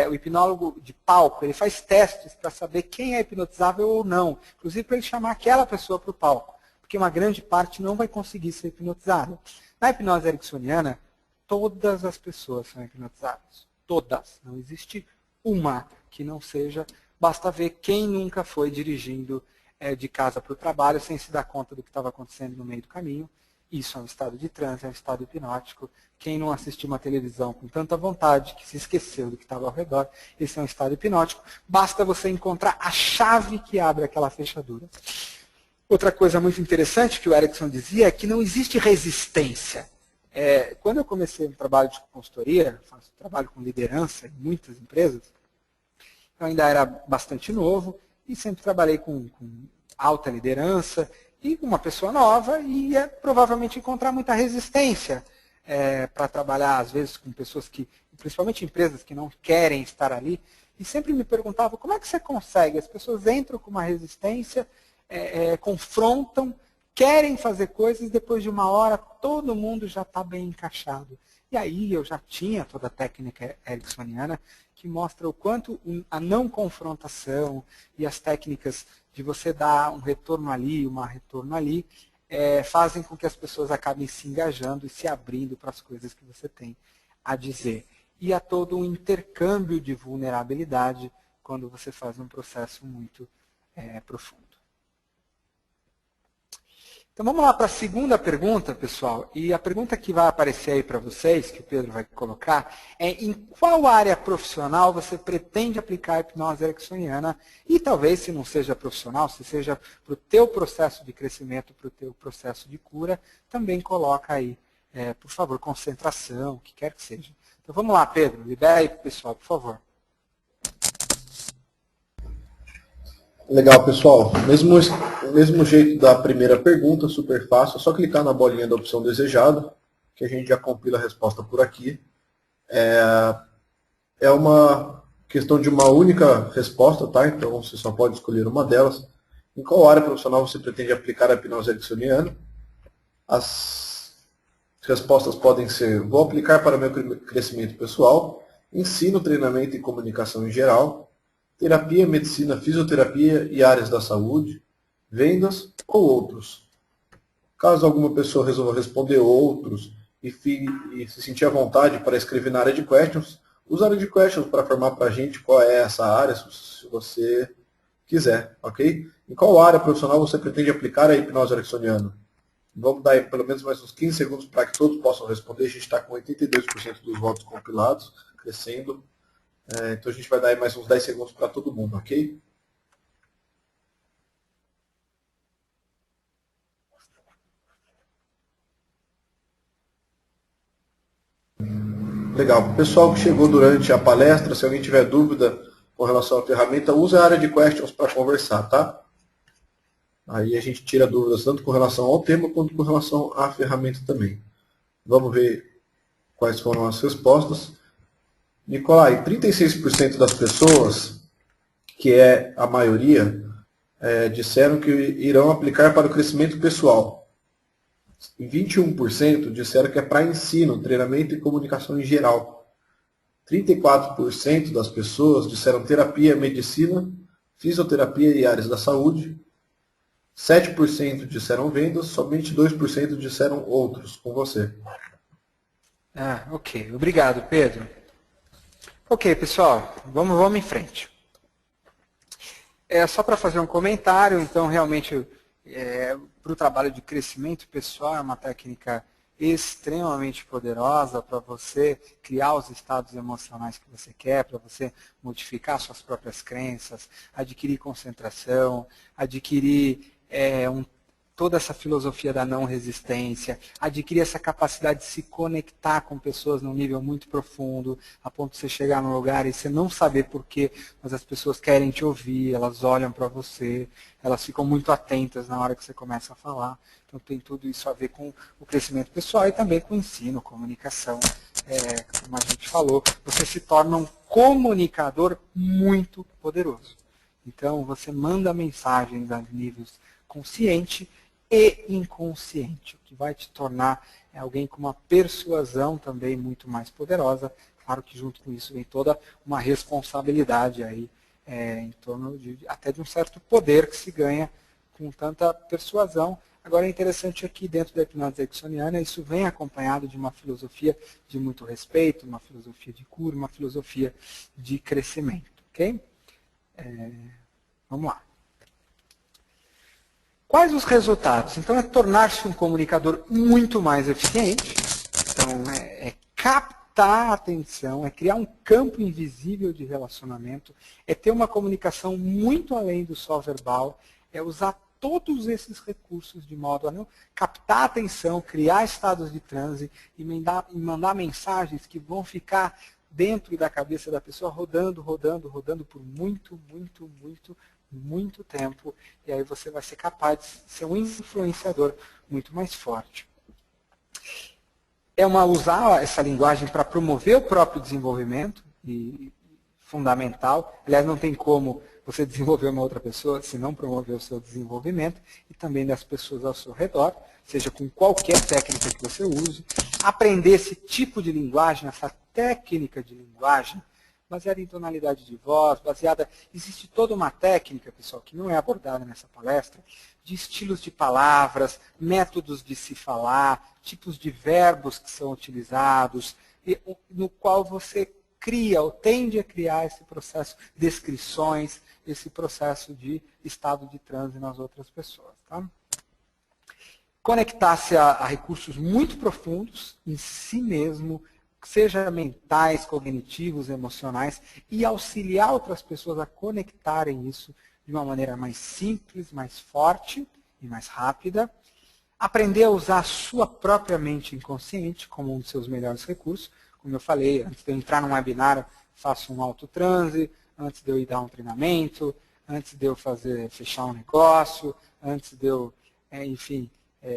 O hipnólogo de palco, ele faz testes para saber quem é hipnotizável ou não, inclusive para ele chamar aquela pessoa para o palco, porque uma grande parte não vai conseguir ser hipnotizada. Na hipnose ericksoniana, todas as pessoas são hipnotizáveis. Todas. Não existe uma que não seja. Basta ver quem nunca foi dirigindo de casa para o trabalho sem se dar conta do que estava acontecendo no meio do caminho. Isso é um estado de transe, é um estado hipnótico. Quem não assistiu uma televisão com tanta vontade que se esqueceu do que estava ao redor, esse é um estado hipnótico. Basta você encontrar a chave que abre aquela fechadura. Outra coisa muito interessante que o Erickson dizia é que não existe resistência. Quando eu comecei um trabalho de consultoria, faço trabalho com liderança em muitas empresas, eu ainda era bastante novo e sempre trabalhei com alta liderança e uma pessoa nova ia provavelmente encontrar muita resistência para trabalhar, às vezes, com pessoas que, principalmente empresas que não querem estar ali, e sempre me perguntavam como é que você consegue? As pessoas entram com uma resistência, confrontam, querem fazer coisas e depois de uma hora todo mundo já está bem encaixado. E aí eu já tinha toda a técnica ericksoniana que mostra o quanto a não confrontação e as técnicas de você dar um retorno ali, um retorno ali, fazem com que as pessoas acabem se engajando e se abrindo para as coisas que você tem a dizer. E há todo um intercâmbio de vulnerabilidade quando você faz um processo muito profundo. Então vamos lá para a segunda pergunta, pessoal. E a pergunta que vai aparecer aí para vocês, que o Pedro vai colocar, é em qual área profissional você pretende aplicar a hipnose ericksoniana e talvez, se não seja profissional, se seja para o teu processo de crescimento, para o teu processo de cura, também coloca aí, por favor, concentração, o que quer que seja. Então vamos lá, Pedro, libera aí para o pessoal, por favor. Legal, pessoal. Mesmo jeito da primeira pergunta, super fácil. É só clicar na bolinha da opção desejada, que a gente já compila a resposta por aqui. É uma questão de uma única resposta, tá? Então você só pode escolher uma delas. Em qual área profissional você pretende aplicar a hipnose ericksoniana? As respostas podem ser: vou aplicar para meu crescimento pessoal, ensino, treinamento e comunicação em geral, terapia, medicina, fisioterapia e áreas da saúde, vendas ou outros. Caso alguma pessoa resolva responder outros e se sentir à vontade para escrever na área de questions, use a área de questions para formar para a gente qual é essa área, se você quiser, ok? Em qual área profissional você pretende aplicar a hipnose ericksoniana? Vamos dar aí pelo menos mais uns 15 segundos para que todos possam responder. A gente está com 82% dos votos compilados, crescendo. Então a gente vai dar aí mais uns 10 segundos para todo mundo, ok? Legal. Pessoal que chegou durante a palestra, se alguém tiver dúvida com relação à ferramenta, use a área de questions para conversar, tá? Aí a gente tira dúvidas tanto com relação ao tema quanto com relação à ferramenta também. Vamos ver quais foram as respostas. Nicolai, 36% das pessoas, que é a maioria, disseram que irão aplicar para o crescimento pessoal. E 21% disseram que é para ensino, treinamento e comunicação em geral. 34% das pessoas disseram terapia, medicina, fisioterapia e áreas da saúde. 7% disseram vendas, somente 2% disseram outros, com você. Ok. Obrigado, Pedro. Ok, pessoal, vamos em frente. Só para fazer um comentário, então, realmente, para o trabalho de crescimento pessoal, é uma técnica extremamente poderosa para você criar os estados emocionais que você quer, para você modificar suas próprias crenças, adquirir concentração, adquirir toda essa filosofia da não resistência, adquirir essa capacidade de se conectar com pessoas num nível muito profundo, a ponto de você chegar num lugar e você não saber porquê, mas as pessoas querem te ouvir, elas olham para você, elas ficam muito atentas na hora que você começa a falar. Então tem tudo isso a ver com o crescimento pessoal e também com o ensino, comunicação. Como a gente falou, você se torna um comunicador muito poderoso. Então você manda mensagens a níveis consciente e inconsciente, o que vai te tornar alguém com uma persuasão também muito mais poderosa. Claro que junto com isso vem toda uma responsabilidade aí, em torno até de um certo poder que se ganha com tanta persuasão. Agora é interessante aqui dentro da hipnose ericksoniana, isso vem acompanhado de uma filosofia de muito respeito, uma filosofia de cura, uma filosofia de crescimento, ok? Vamos lá. Quais os resultados? Então, é tornar-se um comunicador muito mais eficiente. Então, é captar a atenção, é criar um campo invisível de relacionamento, é ter uma comunicação muito além do só verbal, é usar todos esses recursos de modo a não captar a atenção, criar estados de transe e mandar mensagens que vão ficar dentro da cabeça da pessoa rodando, rodando, rodando por muito, muito, muito, muito tempo. E aí você vai ser capaz de ser um influenciador muito mais forte. Usar essa linguagem para promover o próprio desenvolvimento, e fundamental. Aliás, não tem como você desenvolver uma outra pessoa se não promover o seu desenvolvimento e também das pessoas ao seu redor, seja com qualquer técnica que você use. Aprender esse tipo de linguagem, essa técnica de linguagem, baseada em tonalidade de voz, existe toda uma técnica, pessoal, que não é abordada nessa palestra, de estilos de palavras, métodos de se falar, tipos de verbos que são utilizados, no qual você cria ou tende a criar esse processo de descrições, esse processo de estado de transe nas outras pessoas. Tá? Conectar-se a recursos muito profundos em si mesmo, seja mentais, cognitivos, emocionais, e auxiliar outras pessoas a conectarem isso de uma maneira mais simples, mais forte e mais rápida. Aprender a usar a sua própria mente inconsciente como um dos seus melhores recursos. Como eu falei, antes de eu entrar num webinar, faço um autotranse, antes de eu ir dar um treinamento, antes de eu fechar um negócio, antes de eu,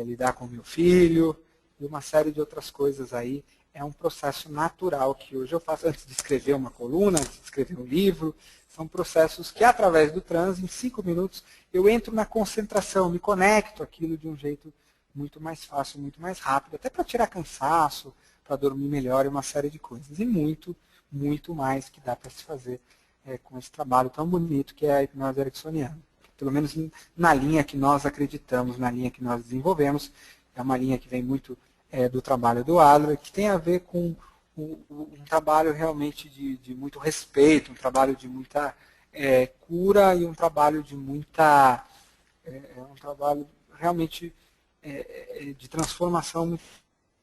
lidar com meu filho, e uma série de outras coisas aí. É um processo natural que hoje eu faço antes de escrever uma coluna, antes de escrever um livro. São processos que, através do transe, em 5 minutos, eu entro na concentração, me conecto àquilo de um jeito muito mais fácil, muito mais rápido, até para tirar cansaço, para dormir melhor e uma série de coisas. E muito, muito mais que dá para se fazer com esse trabalho tão bonito que é a hipnose ericksoniana. Pelo menos na linha que nós acreditamos, na linha que nós desenvolvemos. É uma linha que vem muito do trabalho do Adler, que tem a ver com um trabalho realmente de muito respeito, um trabalho de muita cura e um trabalho de muita... um trabalho realmente de transformação muito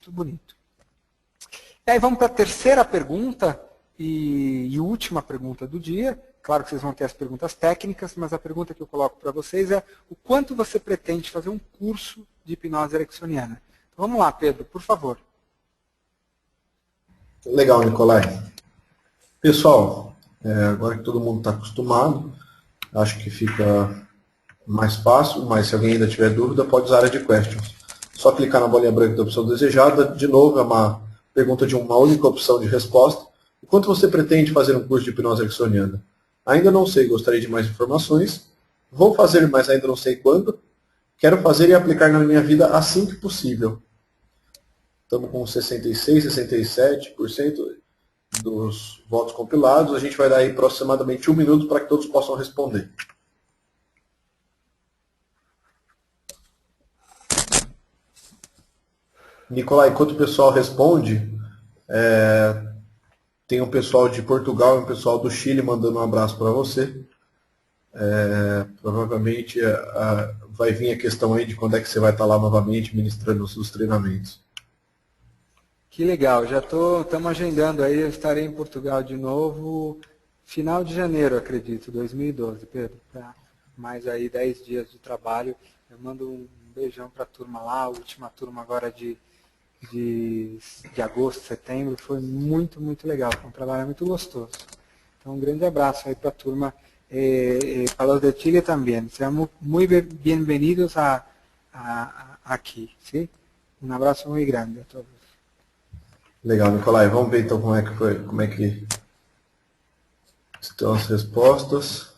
bonito. E aí vamos para a terceira pergunta e última pergunta do dia. Claro que vocês vão ter as perguntas técnicas, mas a pergunta que eu coloco para vocês é o quanto você pretende fazer um curso de hipnose ericksoniana? Então, vamos lá, Pedro, por favor. Legal, Nicolai. Pessoal, agora que todo mundo está acostumado, acho que fica mais fácil, mas se alguém ainda tiver dúvida, pode usar a área de questions. Só clicar na bolinha branca da opção desejada. De novo, é uma pergunta de uma única opção de resposta. O quanto você pretende fazer um curso de hipnose ericksoniana? Ainda não sei, gostaria de mais informações. Vou fazer, mas ainda não sei quando. Quero fazer e aplicar na minha vida assim que possível. Estamos com 66%, 67% dos votos compilados. A gente vai dar aí aproximadamente 1 minuto para que todos possam responder. Nicolai, enquanto o pessoal responde, tem um pessoal de Portugal e um pessoal do Chile mandando um abraço para você. Provavelmente vai vir a questão aí de quando é que você vai estar lá novamente ministrando os seus treinamentos. Que legal, já estamos agendando aí, eu estarei em Portugal de novo, final de janeiro, acredito, 2012, Pedro, para mais aí 10 dias de trabalho. Eu mando um beijão para a turma lá, a última turma agora de agosto, setembro, foi muito, muito legal, foi um trabalho muito gostoso. Então, um grande abraço aí para a turma. Para los de Chile também. Sejam muito bem-vindos aqui. ¿Sí? Um abraço muito grande a todos. Legal, Nicolai. Vamos ver então como é que estão as respostas.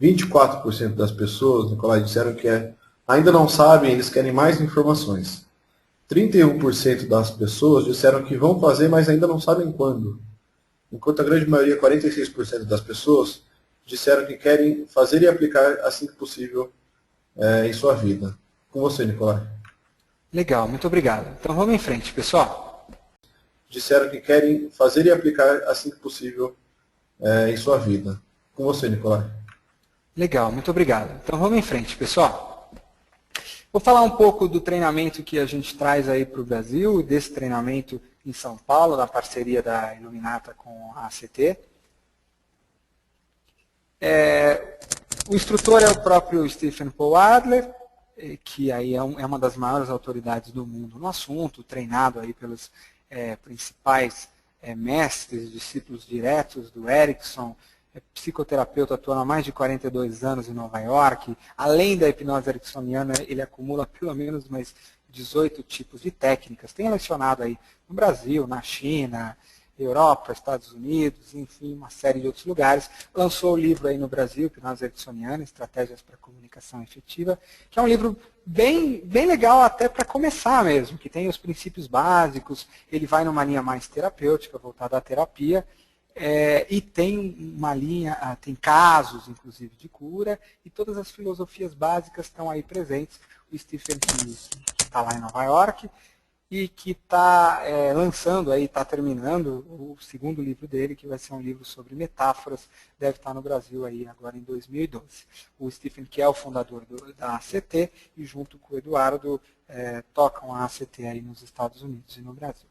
24% das pessoas, Nicolai, disseram que ainda não sabem, eles querem mais informações. 31% das pessoas disseram que vão fazer, mas ainda não sabem quando. Enquanto a grande maioria, 46% das pessoas, disseram que querem fazer e aplicar assim que possível em sua vida. Com você, Nicolai. Legal, muito obrigado. Então vamos em frente, pessoal. Disseram que querem fazer e aplicar assim que possível em sua vida. Com você, Nicolai. Legal, muito obrigado. Então vamos em frente, pessoal. Vou falar um pouco do treinamento que a gente traz aí para o Brasil, desse treinamento em São Paulo, na parceria da Iluminata com a ACT. O instrutor é o próprio Stephen Paul Adler, que aí é uma das maiores autoridades do mundo no assunto, treinado aí pelos principais mestres, discípulos diretos do Erickson, psicoterapeuta, atuando há mais de 42 anos em Nova York. Além da hipnose ericksoniana, ele acumula pelo menos mais 18 tipos de técnicas. Tem lecionado aí no Brasil, na China, Europa, Estados Unidos, enfim, uma série de outros lugares. Lançou o livro aí no Brasil, Hipnose Ericksoniana, Estratégias para Comunicação Efetiva, que é um livro bem legal até para começar mesmo, que tem os princípios básicos, ele vai numa linha mais terapêutica, voltada à terapia, e tem uma linha, tem casos, inclusive, de cura, e todas as filosofias básicas estão aí presentes. O Stephen, que está lá em Nova York, e que está lançando, está terminando o segundo livro dele, que vai ser um livro sobre metáforas, deve estar no Brasil aí agora em 2012. O Stephen, que é o fundador da ACT, e junto com o Eduardo, tocam a ACT aí nos Estados Unidos e no Brasil.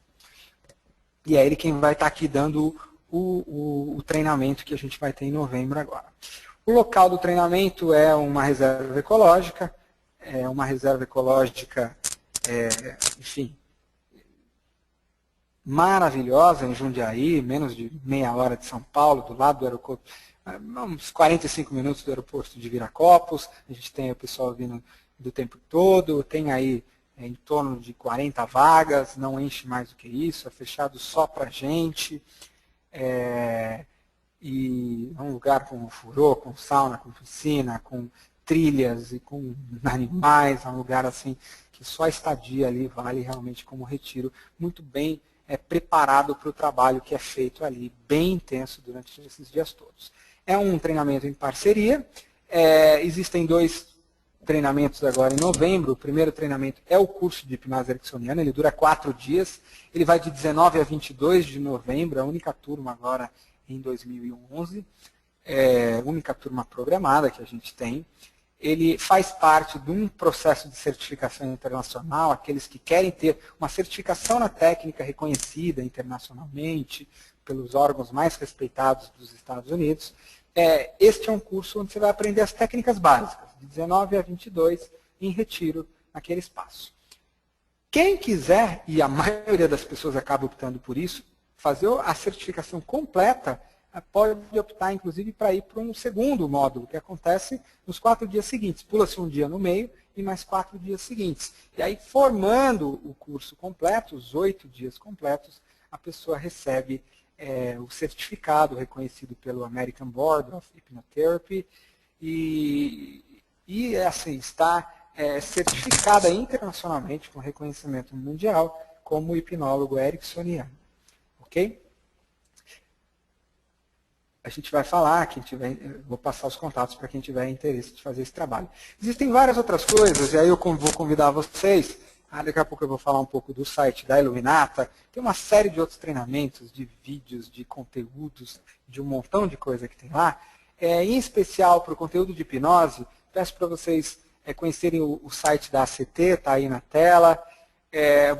E é ele quem vai estar aqui dando o treinamento que a gente vai ter em novembro agora. O local do treinamento é uma reserva ecológica, enfim, maravilhosa, em Jundiaí, menos de meia hora de São Paulo, do lado do aeroporto, uns 45 minutos do aeroporto de Viracopos. A gente tem o pessoal vindo do tempo todo, tem aí em torno de 40 vagas, não enche mais do que isso, é fechado só para gente, e é um lugar com furô, com sauna, com piscina, com trilhas e com animais, é um lugar assim que só a estadia ali vale realmente como retiro, muito bem preparado para o trabalho que é feito ali, bem intenso durante esses dias todos. É um treinamento em parceria, existem 2 treinamentos agora em novembro. O primeiro treinamento é o curso de hipnose ericksoniana, ele dura 4 dias, ele vai de 19 a 22 de novembro, a única turma agora em 2011, única turma programada que a gente tem. Ele faz parte de um processo de certificação internacional, aqueles que querem ter uma certificação na técnica reconhecida internacionalmente pelos órgãos mais respeitados dos Estados Unidos. Este é um curso onde você vai aprender as técnicas básicas, de 19 a 22, em retiro, naquele espaço. Quem quiser, e a maioria das pessoas acaba optando por isso, fazer a certificação completa, pode optar, inclusive, para ir para um segundo módulo, que acontece nos 4 dias seguintes. Pula-se um dia no meio e mais 4 dias seguintes. E aí, formando o curso completo, os 8 dias completos, a pessoa recebe o certificado reconhecido pelo American Board of Hypnotherapy e assim, está certificada internacionalmente, com reconhecimento mundial, como hipnólogo ericksoniano. Ok? A gente vai falar, vou passar os contatos para quem tiver interesse de fazer esse trabalho. Existem várias outras coisas, e aí eu vou convidar vocês, daqui a pouco eu vou falar um pouco do site da Iluminata, tem uma série de outros treinamentos, de vídeos, de conteúdos, de um montão de coisa que tem lá. Em especial para o conteúdo de hipnose, peço para vocês conhecerem o site da ACT, está aí na tela.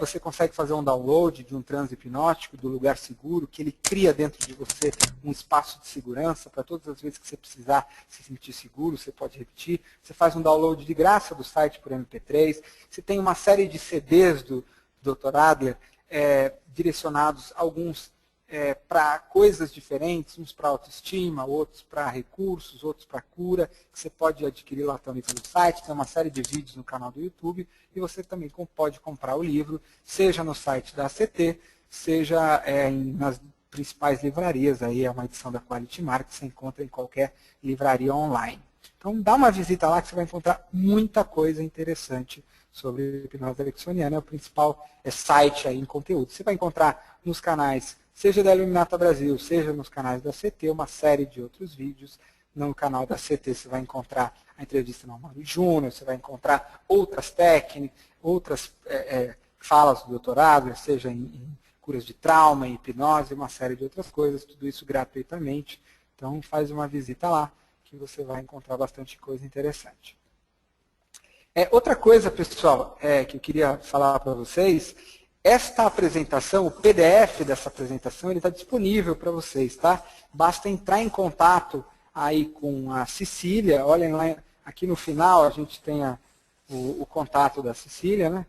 Você consegue fazer um download de um transe hipnótico, do lugar seguro, que ele cria dentro de você um espaço de segurança para todas as vezes que você precisar se sentir seguro, você pode repetir. Você faz um download de graça do site por MP3. Você tem uma série de CDs do Dr. Adler, direcionados, alguns para coisas diferentes, uns para autoestima, outros para recursos, outros para cura, que você pode adquirir lá também pelo site. Tem uma série de vídeos no canal do YouTube, e você também pode comprar o livro, seja no site da ACT, seja nas principais livrarias. Aí é uma edição da Quality Mark, que você encontra em qualquer livraria online. Então dá uma visita lá que você vai encontrar muita coisa interessante sobre hipnose ericksoniana. É o principal site aí em conteúdo. Você vai encontrar nos canais, seja da Iluminata Brasil, seja nos canais da CT, uma série de outros vídeos. No canal da CT você vai encontrar a entrevista no Mauro Júnior, você vai encontrar outras técnicas, outras falas do doutorado, seja em curas de trauma, em hipnose, uma série de outras coisas, tudo isso gratuitamente. Então faz uma visita lá, que você vai encontrar bastante coisa interessante. Outra coisa, pessoal, que eu queria falar para vocês, esta apresentação, o PDF dessa apresentação, ele está disponível para vocês, tá? Basta entrar em contato aí com a Cecília. Olhem lá, aqui no final a gente tem o contato da Cecília, né?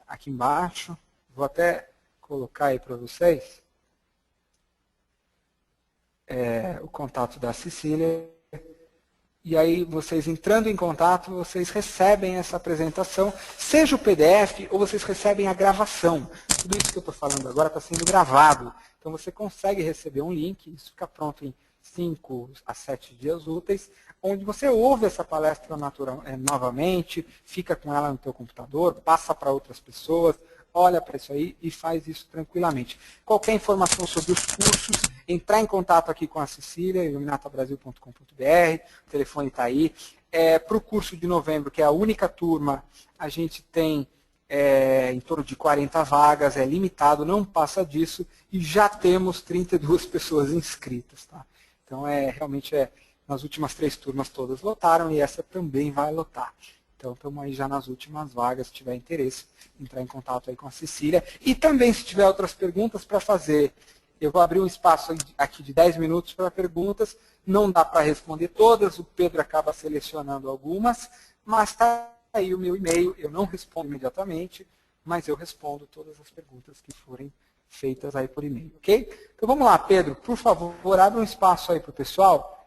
Aqui embaixo. Vou até colocar aí para vocês o contato da Cecília. E aí, vocês entrando em contato, vocês recebem essa apresentação, seja o PDF ou vocês recebem a gravação. Tudo isso que eu estou falando agora está sendo gravado. Então, você consegue receber um link, isso fica pronto em 5 a 7 dias úteis, onde você ouve essa palestra novamente, fica com ela no teu computador, passa para outras pessoas, olha para isso aí e faz isso tranquilamente. Qualquer informação sobre os cursos, entrar em contato aqui com a Cecília, iluminatabrasil.com.br, o telefone está aí. Para o curso de novembro, que é a única turma, a gente tem em torno de 40 vagas, é limitado, não passa disso, e já temos 32 pessoas inscritas. Tá? Então, realmente, nas últimas 3 turmas todas lotaram, e essa também vai lotar. Então, estamos aí já nas últimas vagas, se tiver interesse, entrar em contato aí com a Cecília. E também, se tiver outras perguntas para fazer, eu vou abrir um espaço aqui de 10 minutos para perguntas. Não dá para responder todas, o Pedro acaba selecionando algumas, mas está aí o meu e-mail, eu não respondo imediatamente, mas eu respondo todas as perguntas que forem feitas aí por e-mail, ok? Então, vamos lá, Pedro, por favor, abre um espaço aí para o pessoal.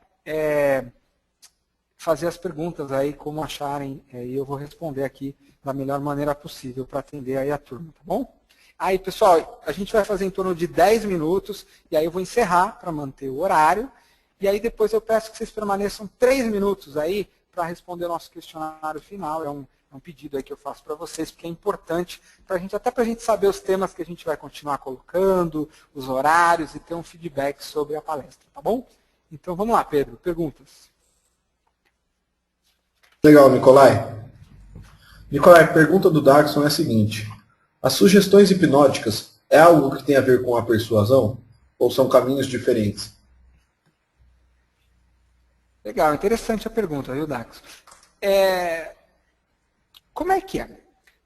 Fazer as perguntas aí, como acharem, e eu vou responder aqui da melhor maneira possível para atender aí a turma, tá bom? Aí, pessoal, a gente vai fazer em torno de 10 minutos, e aí eu vou encerrar para manter o horário, e aí depois eu peço que vocês permaneçam 3 minutos aí para responder o nosso questionário final. É um pedido aí que eu faço para vocês, porque é importante para a gente, até para a gente saber os temas que a gente vai continuar colocando, os horários, e ter um feedback sobre a palestra, tá bom? Então, vamos lá, Pedro, perguntas. Legal, Nicolai. Nicolai, a pergunta do Darkson é a seguinte: as sugestões hipnóticas é algo que tem a ver com a persuasão ou são caminhos diferentes? Legal, interessante a pergunta, viu, Darkson? Como é que é?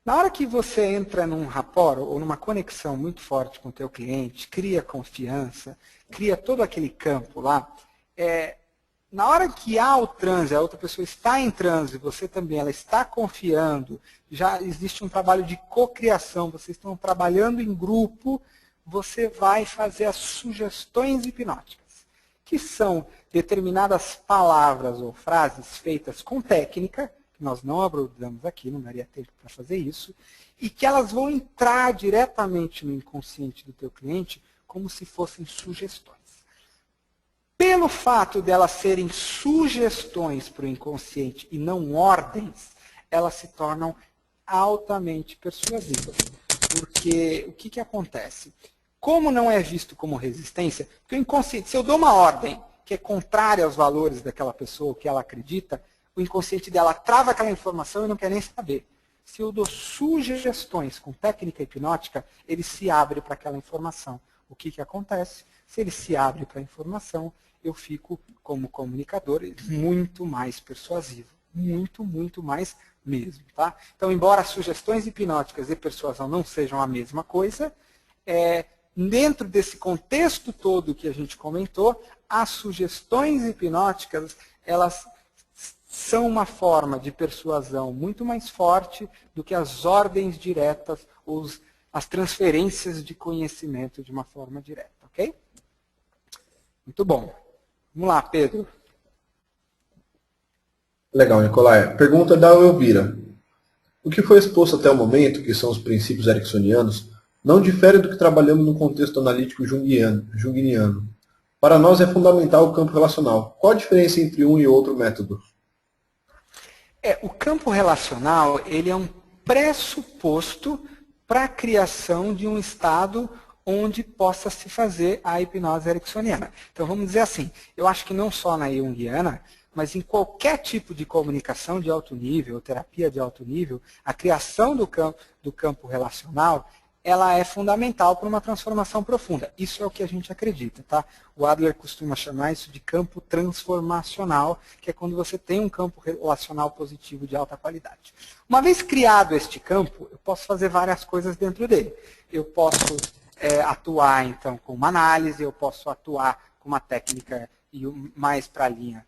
Na hora que você entra num rapport ou numa conexão muito forte com o teu cliente, cria confiança, cria todo aquele campo lá, na hora que há o transe, a outra pessoa está em transe, você também, ela está confiando, já existe um trabalho de cocriação, vocês estão trabalhando em grupo, você vai fazer as sugestões hipnóticas, que são determinadas palavras ou frases feitas com técnica, que nós não abordamos aqui, não daria tempo para fazer isso, e que elas vão entrar diretamente no inconsciente do teu cliente como se fossem sugestões. Pelo fato de elas serem sugestões para o inconsciente e não ordens, elas se tornam altamente persuasivas. Porque o que acontece? Como não é visto como resistência, porque o inconsciente, se eu dou uma ordem que é contrária aos valores daquela pessoa, o que ela acredita, o inconsciente dela trava aquela informação e não quer nem saber. Se eu dou sugestões com técnica hipnótica, ele se abre para aquela informação. O que acontece? Se ele se abre para a informação, eu fico, como comunicador, muito mais persuasivo. Muito, muito mais mesmo. Tá? Então, embora sugestões hipnóticas e persuasão não sejam a mesma coisa, dentro desse contexto todo que a gente comentou, as sugestões hipnóticas, elas são uma forma de persuasão muito mais forte do que as ordens diretas, as transferências de conhecimento de uma forma direta, ok? Muito bom. Vamos lá, Pedro. Legal, Nicolai. Pergunta da Elvira. O que foi exposto até o momento, que são os princípios ericksonianos, não difere do que trabalhamos no contexto analítico jungniano. Para nós é fundamental o campo relacional. Qual a diferença entre um e outro método? O campo relacional, ele é um pressuposto para a criação de um estado onde possa se fazer a hipnose ericksoniana. Então, vamos dizer assim, eu acho que não só na junguiana, mas em qualquer tipo de comunicação de alto nível, terapia de alto nível, a criação do campo relacional, ela é fundamental para uma transformação profunda. Isso é o que a gente acredita, tá? O Adler costuma chamar isso de campo transformacional, que é quando você tem um campo relacional positivo de alta qualidade. Uma vez criado este campo, eu posso fazer várias coisas dentro dele. Eu posso atuar, então, com uma análise, eu posso atuar com uma técnica mais para a linha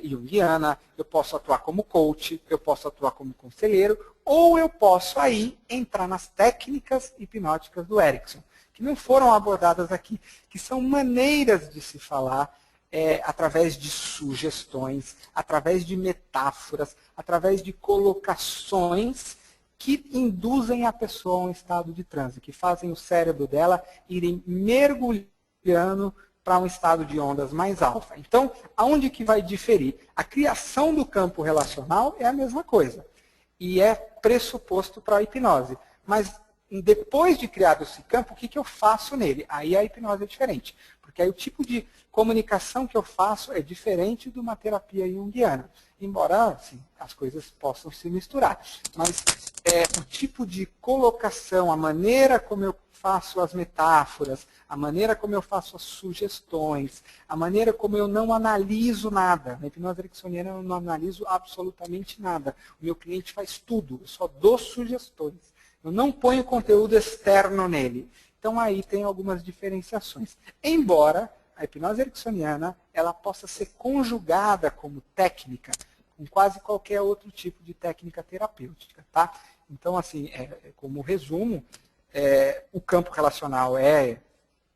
junguiana, eu posso atuar como coach, eu posso atuar como conselheiro, ou eu posso aí entrar nas técnicas hipnóticas do Erickson, que não foram abordadas aqui, que são maneiras de se falar através de sugestões, através de metáforas, através de colocações que induzem a pessoa a um estado de transe, que fazem o cérebro dela irem mergulhando para um estado de ondas mais alfa. Então, aonde que vai diferir? A criação do campo relacional é a mesma coisa. E é pressuposto para a hipnose. Mas depois de criado esse campo, o que eu faço nele? Aí a hipnose é diferente. Porque aí o tipo de comunicação que eu faço é diferente de uma terapia junguiana. Embora assim, as coisas possam se misturar. Mas o tipo de colocação, a maneira como eu faço as metáforas, a maneira como eu faço as sugestões, a maneira como eu não analiso nada. Na hipnose ericksoniana eu não analiso absolutamente nada. O meu cliente faz tudo, eu só dou sugestões. Eu não ponho conteúdo externo nele. Então aí tem algumas diferenciações. Embora a hipnose ericksoniana ela possa ser conjugada como técnica com quase qualquer outro tipo de técnica terapêutica. Tá? Então, assim, como resumo, o campo relacional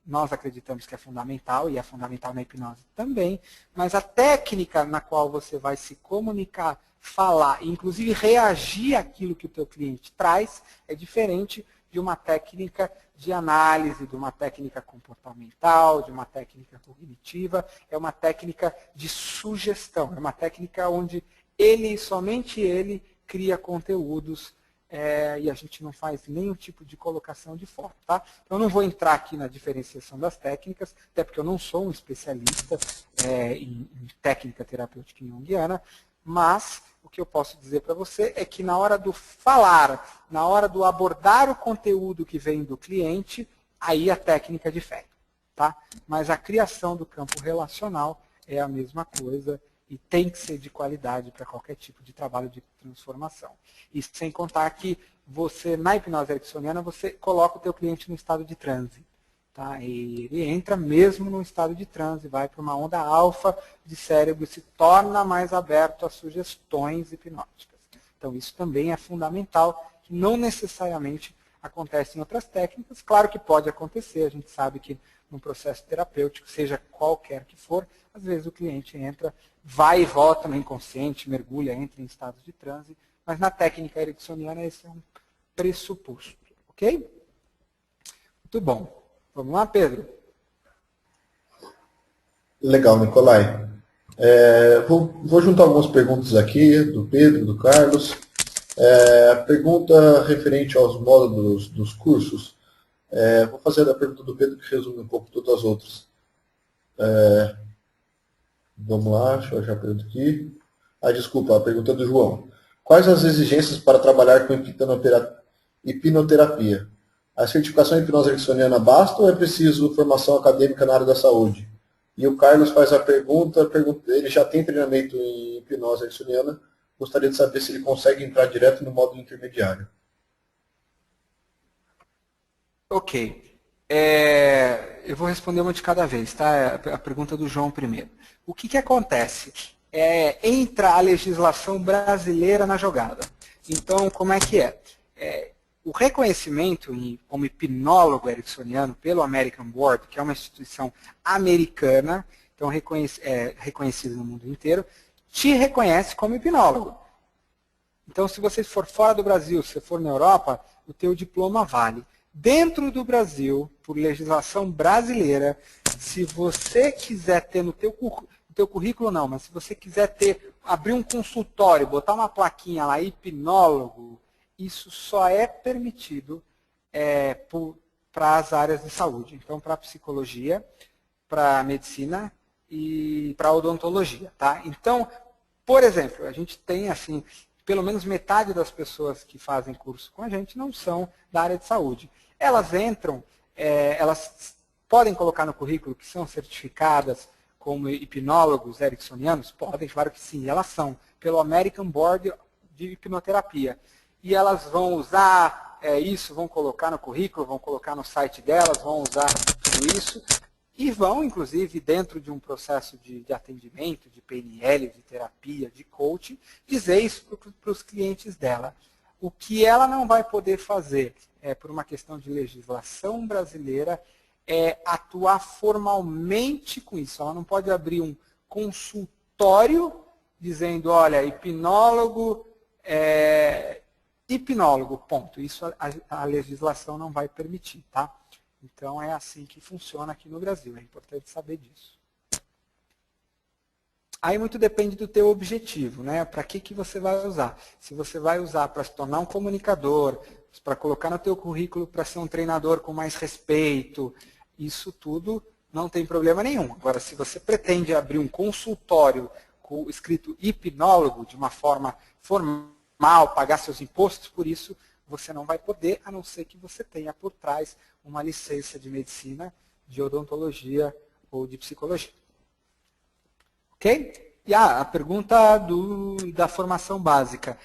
nós acreditamos que é fundamental, e é fundamental na hipnose também, mas a técnica na qual você vai se comunicar, falar, inclusive reagir àquilo que o teu cliente traz, é diferente de uma técnica de análise, de uma técnica comportamental, de uma técnica cognitiva, é uma técnica de sugestão, é uma técnica onde somente ele, cria conteúdos e a gente não faz nenhum tipo de colocação de fora. Tá? Então, eu não vou entrar aqui na diferenciação das técnicas, até porque eu não sou um especialista em técnica terapêutica junguiana, mas o que eu posso dizer para você é que na hora do falar, na hora do abordar o conteúdo que vem do cliente, aí a técnica difere. Tá? Mas a criação do campo relacional é a mesma coisa, e tem que ser de qualidade para qualquer tipo de trabalho de transformação. E sem contar que você, na hipnose ericksoniana, você coloca o teu cliente no estado de transe. Tá? E ele entra mesmo no estado de transe, vai para uma onda alfa de cérebro e se torna mais aberto a sugestões hipnóticas. Então isso também é fundamental, que não necessariamente acontece em outras técnicas. Claro que pode acontecer, a gente sabe que num processo terapêutico, seja qualquer que for, às vezes o cliente entra, vai e volta no inconsciente, mergulha, entra em estados de transe, mas na técnica ericksoniana esse é um pressuposto. Ok? Muito bom. Vamos lá, Pedro? Legal, Nicolai. Vou juntar algumas perguntas aqui, do Pedro, do Carlos. Pergunta referente aos módulos dos cursos. Vou fazer a pergunta do Pedro, que resume um pouco todas as outras. Vamos lá, deixa eu achar a pergunta aqui. Desculpa, a pergunta do João. Quais as exigências para trabalhar com hipnoterapia? A certificação em hipnose ericksoniana basta ou é preciso formação acadêmica na área da saúde? E o Carlos faz a pergunta, ele já tem treinamento em hipnose ericksoniana, gostaria de saber se ele consegue entrar direto no módulo intermediário. Ok. Eu vou responder uma de cada vez, tá? A pergunta do João primeiro. O que acontece? Entra a legislação brasileira na jogada. Então, como é que é? O reconhecimento como hipnólogo ericksoniano pelo American Board, que é uma instituição americana, então reconhecida no mundo inteiro, te reconhece como hipnólogo. Então, se você for fora do Brasil, se for na Europa, o teu diploma vale. Dentro do Brasil, por legislação brasileira, se você quiser ter no teu currículo não, mas se você quiser abrir um consultório, botar uma plaquinha lá, hipnólogo, isso só é permitido para as áreas de saúde. Então, para psicologia, para medicina e para odontologia. Tá? Então, por exemplo, a gente tem assim, pelo menos metade das pessoas que fazem curso com a gente não são da área de saúde. Elas entram, elas podem colocar no currículo que são certificadas como hipnólogos ericksonianos? Podem, claro que sim, elas são, pelo American Board de Hipnoterapia. E elas vão usar isso, vão colocar no currículo, vão colocar no site delas, vão usar tudo isso. e vão, inclusive, dentro de um processo de atendimento, de PNL, de terapia, de coaching, dizer isso para os clientes dela. O que ela não vai poder fazer, por uma questão de legislação brasileira, é atuar formalmente com isso. Ela não pode abrir um consultório dizendo, olha, hipnólogo, ponto. Isso a legislação não vai permitir, tá? Então é assim que funciona aqui no Brasil, é importante saber disso. Aí muito depende do teu objetivo, né? Para que você vai usar? Se você vai usar para se tornar um comunicador, para colocar no teu currículo para ser um treinador com mais respeito, isso tudo não tem problema nenhum. Agora, se você pretende abrir um consultório com escrito hipnólogo de uma forma formal, pagar seus impostos por isso, você não vai poder, a não ser que você tenha por trás uma licença de medicina, de odontologia ou de psicologia. Ok? E a pergunta da formação básica.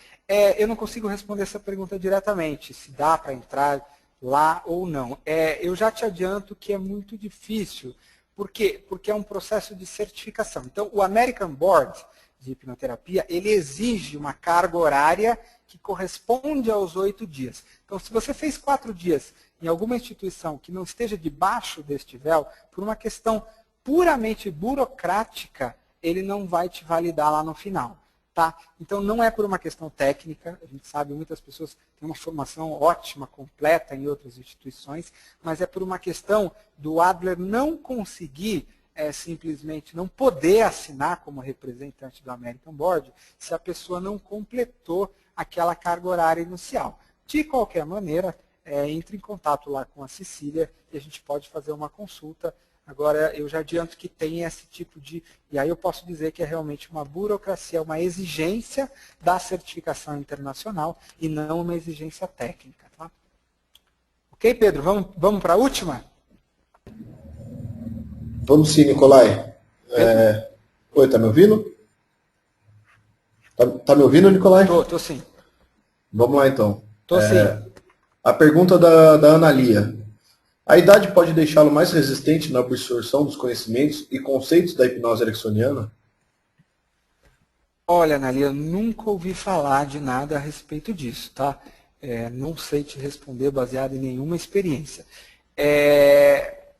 Eu não consigo responder essa pergunta diretamente, se dá para entrar lá ou não. Eu já te adianto que é muito difícil. Por quê? Porque é um processo de certificação. Então, o American Board de Hipnoterapia, ele exige uma carga horária que corresponde aos 8 dias. Então, se você fez 4 dias em alguma instituição que não esteja debaixo deste véu, por uma questão puramente burocrática, ele não vai te validar lá no final. Tá? Então, não é por uma questão técnica, a gente sabe, muitas pessoas têm uma formação ótima, completa em outras instituições, mas é por uma questão do Adler não conseguir simplesmente não poder assinar como representante do American Board se a pessoa não completou aquela carga horária inicial. De qualquer maneira, entre em contato lá com a Cecília e a gente pode fazer uma consulta. Agora, eu já adianto que tem esse tipo de... E aí eu posso dizer que é realmente uma burocracia, uma exigência da certificação internacional e não uma exigência técnica. Tá? Ok, Pedro? Vamos para a última? Vamos sim, Nicolai. Oi, tá me ouvindo? Tá me ouvindo, Nicolai? Tô sim. Vamos lá, então. Tô sim. A pergunta da Ana Lia. A idade pode deixá-lo mais resistente na absorção dos conhecimentos e conceitos da hipnose ericksoniana? Olha, Ana Lia, eu nunca ouvi falar de nada a respeito disso, tá? Não sei te responder baseado em nenhuma experiência.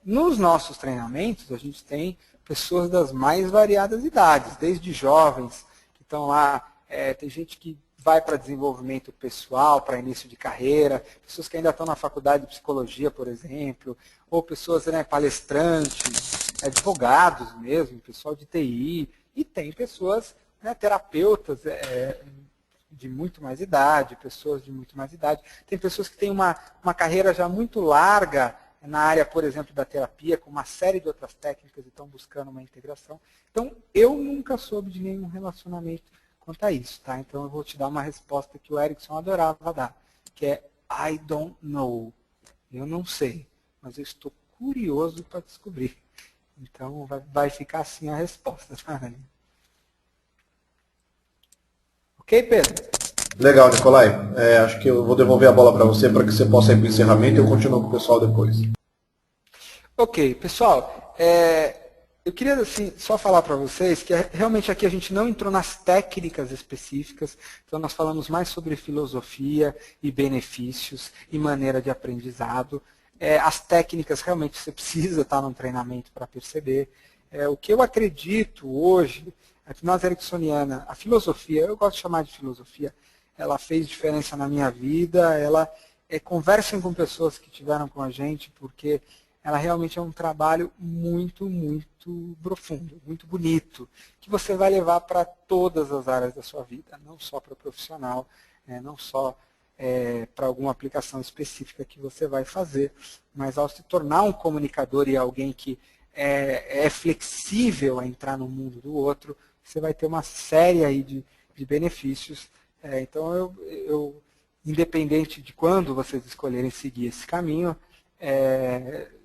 Nos nossos treinamentos, a gente tem pessoas das mais variadas idades, desde jovens que estão lá, tem gente que vai para desenvolvimento pessoal, para início de carreira, pessoas que ainda estão na faculdade de psicologia, por exemplo, ou pessoas palestrantes, advogados mesmo, pessoal de TI, e tem pessoas, terapeutas de muito mais idade, pessoas de muito mais idade. Tem pessoas que têm uma carreira já muito larga na área, por exemplo, da terapia, com uma série de outras técnicas e estão buscando uma integração. Então, eu nunca soube de nenhum relacionamento quanto a isso, tá? Então, eu vou te dar uma resposta que o Erickson adorava dar, que é I don't know. Eu não sei, mas eu estou curioso para descobrir. Então, vai ficar assim a resposta, tá? Ok, Pedro? Legal, Nicolai. Acho que eu vou devolver a bola para você para que você possa ir para o encerramento e eu continuo com o pessoal depois. Ok, pessoal, eu queria assim, só falar para vocês que realmente aqui a gente não entrou nas técnicas específicas, então nós falamos mais sobre filosofia e benefícios e maneira de aprendizado. As técnicas realmente você precisa estar num treinamento para perceber. O que eu acredito hoje, a hipnose ericksoniana, a filosofia, eu gosto de chamar de filosofia, ela fez diferença na minha vida, conversem com pessoas que estiveram com a gente, porque ela realmente é um trabalho muito, muito profundo, muito bonito, que você vai levar para todas as áreas da sua vida, não só para o profissional, não só para alguma aplicação específica que você vai fazer, mas ao se tornar um comunicador e alguém que é flexível a entrar no mundo do outro, você vai ter uma série aí de benefícios. Então, eu, independente de quando vocês escolherem seguir esse caminho,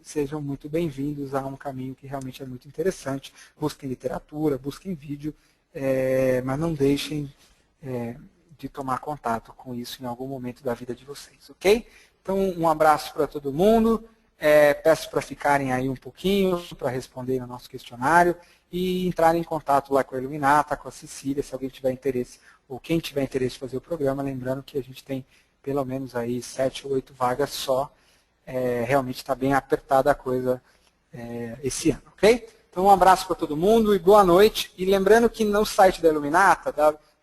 sejam muito bem-vindos a um caminho que realmente é muito interessante. Busquem literatura, busquem vídeo, mas não deixem de tomar contato com isso em algum momento da vida de vocês, ok? Então, um abraço para todo mundo. Peço para ficarem aí um pouquinho, para responder no nosso questionário e entrarem em contato lá com a Iluminata, com a Cecília, se alguém tiver interesse, ou quem tiver interesse de fazer o programa, lembrando que a gente tem pelo menos aí 7 ou 8 vagas só, realmente está bem apertada a coisa esse ano, ok? Então um abraço para todo mundo e boa noite. E lembrando que no site da Iluminata,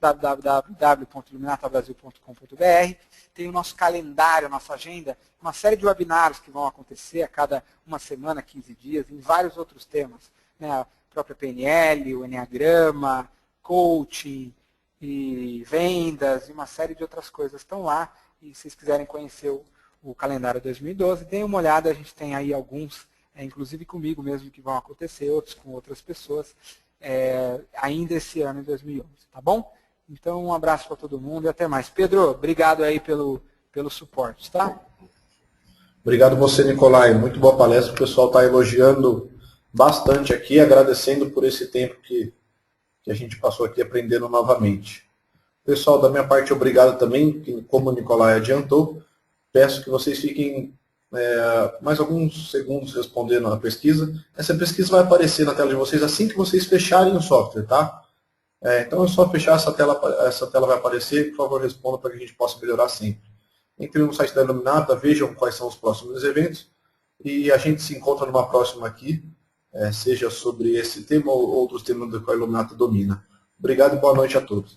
www.iluminatabrasil.com.br, tem o nosso calendário, a nossa agenda, uma série de webinários que vão acontecer a cada uma semana, 15 dias, em vários outros temas, né? A própria PNL, o Enneagrama, coaching e vendas e uma série de outras coisas estão lá. E se vocês quiserem conhecer o calendário 2012, deem uma olhada, a gente tem aí alguns, inclusive comigo mesmo, que vão acontecer, outros com outras pessoas, ainda esse ano, em 2011, tá bom? Então, um abraço para todo mundo e até mais. Pedro, obrigado aí pelo suporte, tá? Obrigado você, Nicolai. Muito boa palestra. O pessoal está elogiando bastante aqui, agradecendo por esse tempo que a gente passou aqui aprendendo novamente. Pessoal, da minha parte, obrigado também, que, como o Nicolai adiantou, peço que vocês fiquem mais alguns segundos respondendo a pesquisa. Essa pesquisa vai aparecer na tela de vocês assim que vocês fecharem o software, tá? Então é só fechar essa tela vai aparecer, por favor responda para que a gente possa melhorar sempre. Entrem no site da Iluminata, vejam quais são os próximos eventos e a gente se encontra numa próxima aqui, seja sobre esse tema ou outros temas do que a Iluminata domina. Obrigado e boa noite a todos.